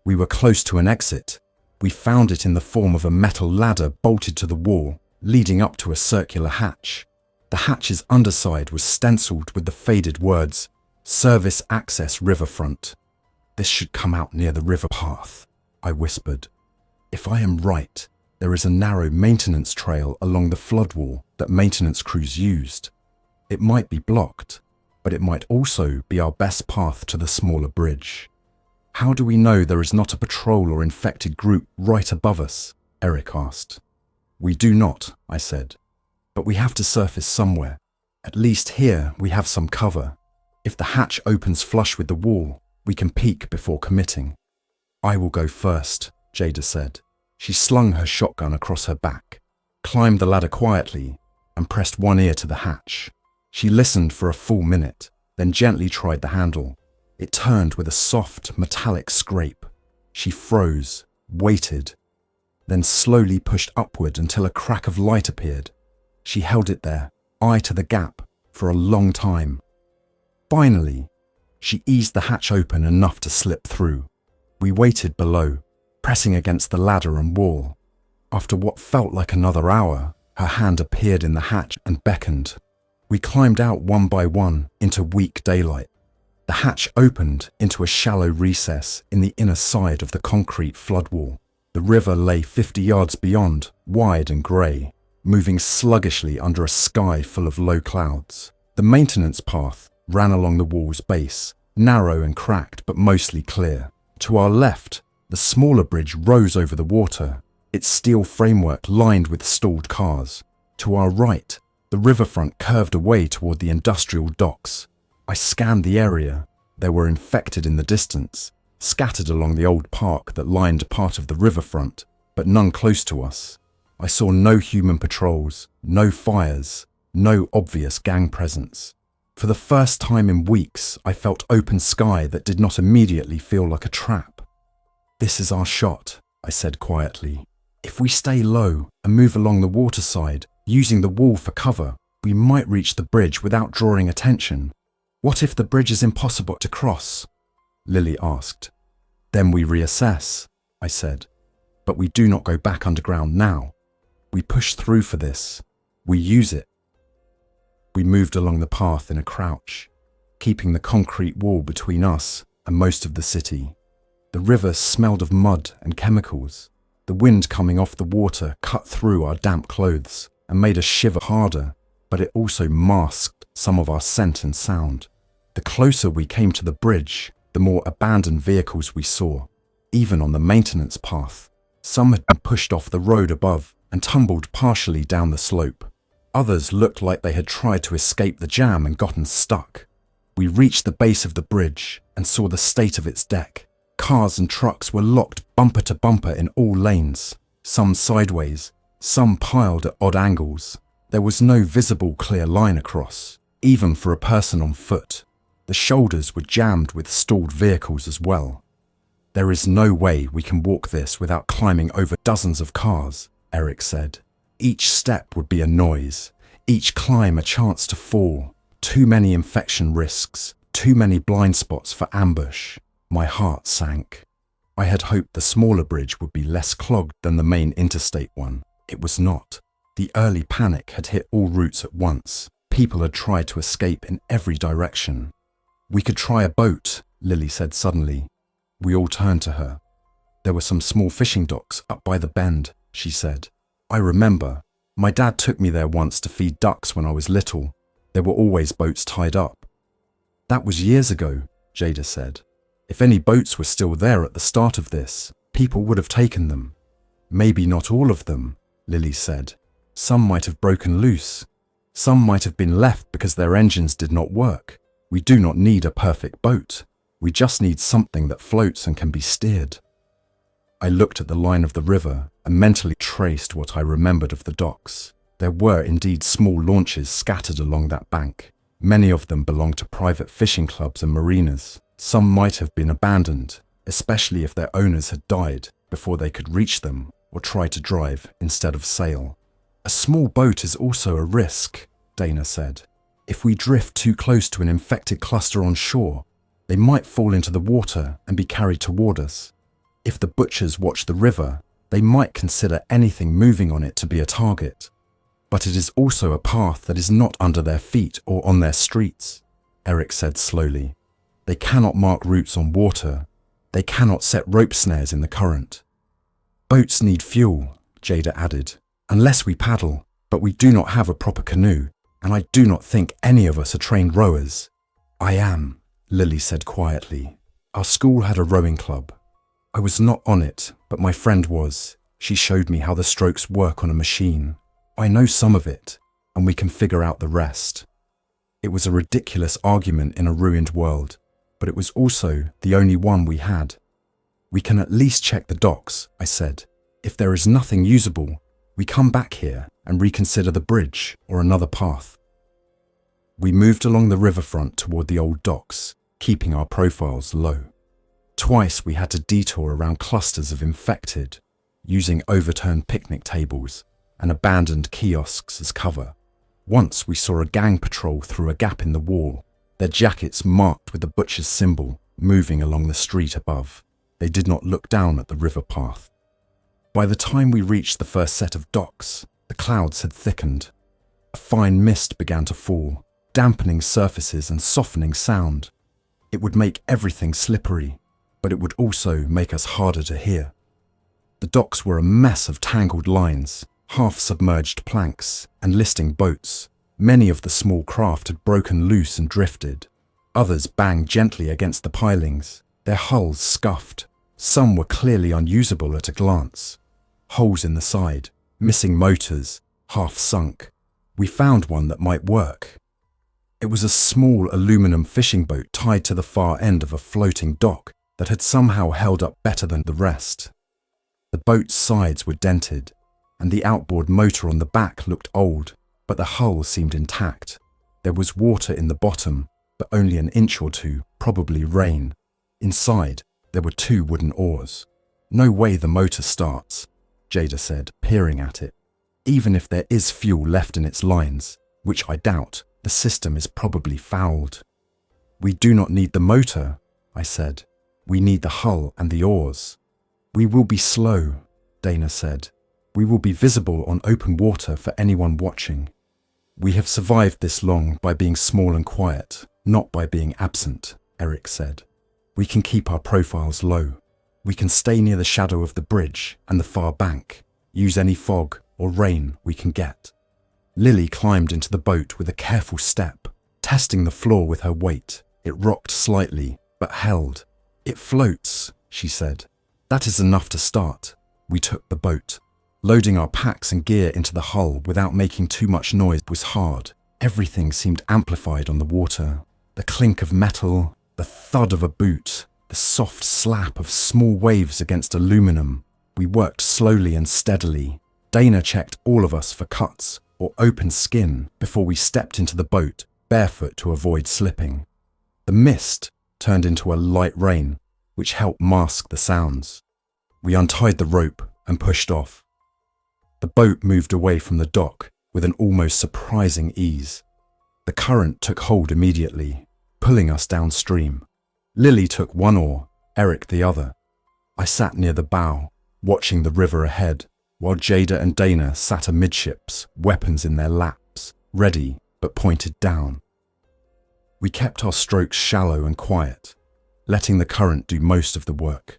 We were close to an exit. We found it in the form of a metal ladder bolted to the wall, leading up to a circular hatch. The hatch's underside was stenciled with the faded words, "Service Access Riverfront." "This should come out near the river path," I whispered. "If I am right, there is a narrow maintenance trail along the floodwall that maintenance crews used. It might be blocked, but it might also be our best path to the smaller bridge." "How do we know there is not a patrol or infected group right above us?" Eric asked. "We do not," I said. "But we have to surface somewhere. At least here we have some cover. If the hatch opens flush with the wall, we can peek before committing." "I will go first," Jada said. She slung her shotgun across her back, climbed the ladder quietly, and pressed one ear to the hatch. She listened for a full minute, then gently tried the handle. It turned with a soft, metallic scrape. She froze, waited, then slowly pushed upward until a crack of light appeared. She held it there, eye to the gap, for a long time. Finally, she eased the hatch open enough to slip through. We waited below, pressing against the ladder and wall. After what felt like another hour, her hand appeared in the hatch and beckoned. We climbed out one by one into weak daylight. The hatch opened into a shallow recess in the inner side of the concrete floodwall. The river lay 50 yards beyond, wide and grey, moving sluggishly under a sky full of low clouds. The maintenance path ran along the wall's base, narrow and cracked but mostly clear. To our left, the smaller bridge rose over the water, its steel framework lined with stalled cars. To our right, the riverfront curved away toward the industrial docks. I scanned the area. There were infected in the distance, scattered along the old park that lined part of the riverfront, but none close to us. I saw no human patrols, no fires, no obvious gang presence. For the first time in weeks, I felt open sky that did not immediately feel like a trap. "This is our shot," I said quietly. "If we stay low and move along the waterside, using the wall for cover, we might reach the bridge without drawing attention." "What if the bridge is impossible to cross?" Lily asked. "Then we reassess," I said. "But we do not go back underground now. We push through for this. We use it." We moved along the path in a crouch, keeping the concrete wall between us and most of the city. The river smelled of mud and chemicals. The wind coming off the water cut through our damp clothes and made us shiver harder, but it also masked some of our scent and sound. The closer we came to the bridge, the more abandoned vehicles we saw, even on the maintenance path. Some had been pushed off the road above and tumbled partially down the slope. Others looked like they had tried to escape the jam and gotten stuck. We reached the base of the bridge and saw the state of its deck. Cars and trucks were locked bumper to bumper in all lanes, some sideways, some piled at odd angles. There was no visible clear line across, even for a person on foot. The shoulders were jammed with stalled vehicles as well. "There is no way we can walk this without climbing over dozens of cars," Eric said. "Each step would be a noise, each climb a chance to fall. Too many infection risks, too many blind spots for ambush." My heart sank. I had hoped the smaller bridge would be less clogged than the main interstate one. It was not. The early panic had hit all routes at once. People had tried to escape in every direction. "We could try a boat," Lily said suddenly. We all turned to her. "There were some small fishing docks up by the bend," she said. "I remember. My dad took me there once to feed ducks when I was little. There were always boats tied up." "That was years ago," Jada said. "If any boats were still there at the start of this, people would have taken them." "Maybe not all of them," Lily said. "Some might have broken loose. Some might have been left because their engines did not work. We do not need a perfect boat. We just need something that floats and can be steered." I looked at the line of the river and mentally traced what I remembered of the docks. There were indeed small launches scattered along that bank. Many of them belonged to private fishing clubs and marinas. Some might have been abandoned, especially if their owners had died before they could reach them or try to drive instead of sail. "A small boat is also a risk," Dana said. "If we drift too close to an infected cluster on shore, they might fall into the water and be carried toward us. If the butchers watch the river, they might consider anything moving on it to be a target." But it is also a path that is not under their feet or on their streets, Eric said slowly. They cannot mark routes on water. They cannot set rope snares in the current. Boats need fuel, Jada added, unless we paddle, but we do not have a proper canoe, and I do not think any of us are trained rowers. I am, Lily said quietly. Our school had a rowing club. I was not on it, but my friend was. She showed me how the strokes work on a machine. I know some of it, and we can figure out the rest. It was a ridiculous argument in a ruined world, but it was also the only one we had. We can at least check the docks, I said. If there is nothing usable, we come back here and reconsider the bridge or another path. We moved along the riverfront toward the old docks, keeping our profiles low. Twice we had to detour around clusters of infected, using overturned picnic tables and abandoned kiosks as cover. Once we saw a gang patrol through a gap in the wall, their jackets marked with the butcher's symbol, moving along the street above. They did not look down at the river path. By the time we reached the first set of docks, the clouds had thickened. A fine mist began to fall, dampening surfaces and softening sound. It would make everything slippery, but it would also make us harder to hear. The docks were a mess of tangled lines, half-submerged planks, and listing boats. Many of the small craft had broken loose and drifted. Others banged gently against the pilings, their hulls scuffed. Some were clearly unusable at a glance. Holes in the side, missing motors, half sunk. We found one that might work. It was a small aluminum fishing boat tied to the far end of a floating dock that had somehow held up better than the rest. The boat's sides were dented, and the outboard motor on the back looked old, but the hull seemed intact. There was water in the bottom, but only an inch or two, probably rain. Inside, there were 2 wooden oars. No way the motor starts, Jada said, peering at it. Even if there is fuel left in its lines, which I doubt, the system is probably fouled. We do not need the motor, I said. We need the hull and the oars. We will be slow, Dana said. We will be visible on open water for anyone watching. We have survived this long by being small and quiet, not by being absent, Eric said. We can keep our profiles low. We can stay near the shadow of the bridge and the far bank, use any fog or rain we can get. Lily climbed into the boat with a careful step, testing the floor with her weight. It rocked slightly, but held. It floats, she said. That is enough to start. We took the boat. Loading our packs and gear into the hull without making too much noise was hard. Everything seemed amplified on the water. The clink of metal, the thud of a boot, the soft slap of small waves against aluminum. We worked slowly and steadily. Dana checked all of us for cuts or open skin before we stepped into the boat, barefoot to avoid slipping. The mist turned into a light rain, which helped mask the sounds. We untied the rope and pushed off. The boat moved away from the dock with an almost surprising ease. The current took hold immediately, pulling us downstream. Lily took one oar, Eric the other. I sat near the bow, watching the river ahead, while Jada and Dana sat amidships, weapons in their laps, ready but pointed down. We kept our strokes shallow and quiet, letting the current do most of the work.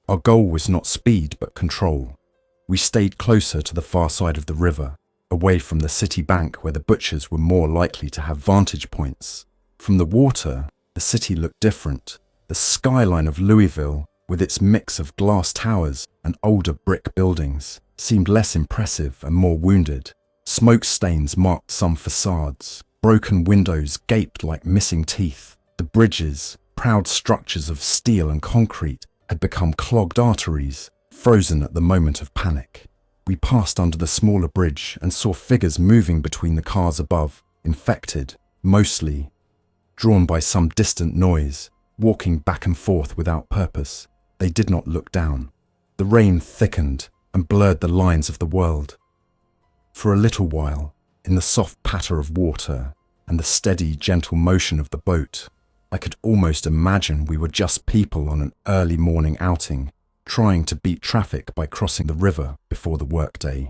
Our goal was not speed but control. We stayed closer to the far side of the river, away from the city bank where the butchers were more likely to have vantage points. From the water, the city looked different. The skyline of Louisville, with its mix of glass towers and older brick buildings, seemed less impressive and more wounded. Smoke stains marked some facades. Broken windows gaped like missing teeth. The bridges, proud structures of steel and concrete, had become clogged arteries, frozen at the moment of panic. We passed under the smaller bridge and saw figures moving between the cars above, infected, mostly, drawn by some distant noise, walking back and forth without purpose. They did not look down. The rain thickened and blurred the lines of the world. For a little while, in the soft patter of water and the steady, gentle motion of the boat, I could almost imagine we were just people on an early morning outing, trying to beat traffic by crossing the river before the workday.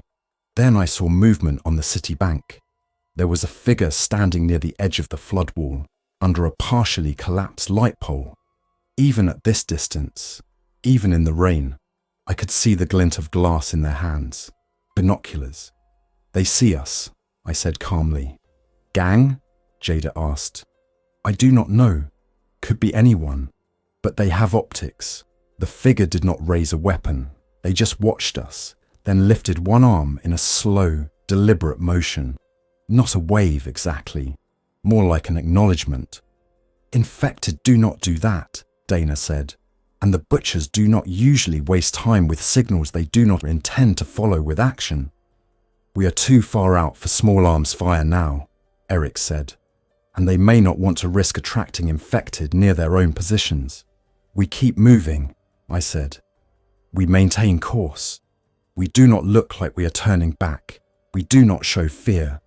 Then I saw movement on the city bank. There was a figure standing near the edge of the flood wall, under a partially collapsed light pole. Even at this distance, even in the rain, I could see the glint of glass in their hands. Binoculars. They see us, I said calmly. Gang? Jada asked. I do not know. Could be anyone. But they have optics. The figure did not raise a weapon. They just watched us, then lifted one arm in a slow, deliberate motion. Not a wave exactly, more like an acknowledgement. Infected do not do that, Dana said, and the butchers do not usually waste time with signals they do not intend to follow with action. We are too far out for small arms fire now, Eric said, and they may not want to risk attracting infected near their own positions. We keep moving, I said. We maintain course. We do not look like we are turning back. We do not show fear.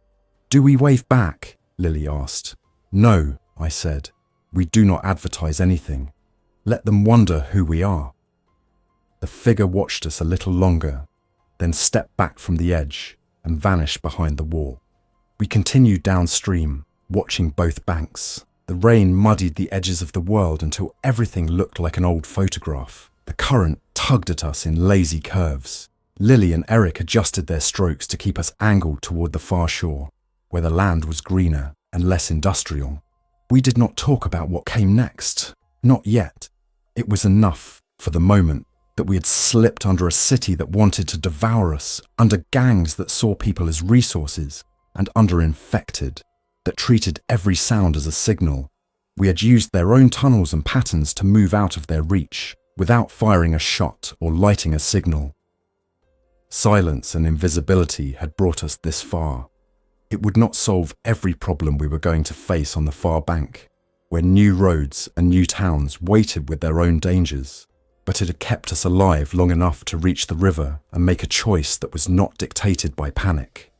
Do we wave back? Lily asked. No, I said. We do not advertise anything. Let them wonder who we are. The figure watched us a little longer, then stepped back from the edge and vanished behind the wall. We continued downstream, watching both banks. The rain muddied the edges of the world until everything looked like an old photograph. The current tugged at us in lazy curves. Lily and Eric adjusted their strokes to keep us angled toward the far shore, where the land was greener and less industrial. We did not talk about what came next. Not yet. It was enough, for the moment, that we had slipped under a city that wanted to devour us, under gangs that saw people as resources, and under infected, that treated every sound as a signal. We had used their own tunnels and patterns to move out of their reach, without firing a shot or lighting a signal. Silence and invisibility had brought us this far. It would not solve every problem we were going to face on the far bank, where new roads and new towns waited with their own dangers, but it had kept us alive long enough to reach the river and make a choice that was not dictated by panic.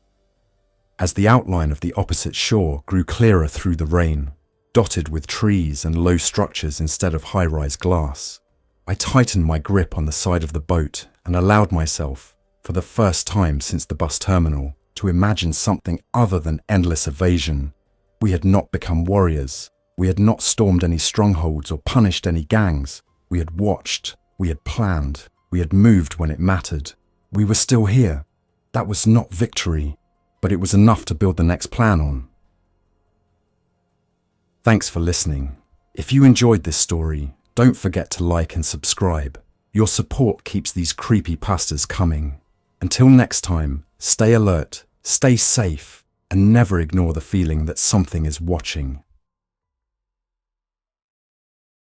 As the outline of the opposite shore grew clearer through the rain, dotted with trees and low structures instead of high-rise glass, I tightened my grip on the side of the boat and allowed myself, for the first time since the bus terminal, to imagine something other than endless evasion. We had not become warriors. We had not stormed any strongholds or punished any gangs. We had watched. We had planned. We had moved when it mattered. We were still here. That was not victory, but it was enough to build the next plan on. Thanks for listening. If you enjoyed this story, don't forget to like and subscribe. Your support keeps these creepypastas coming. Until next time, stay alert, stay safe, and never ignore the feeling that something is watching.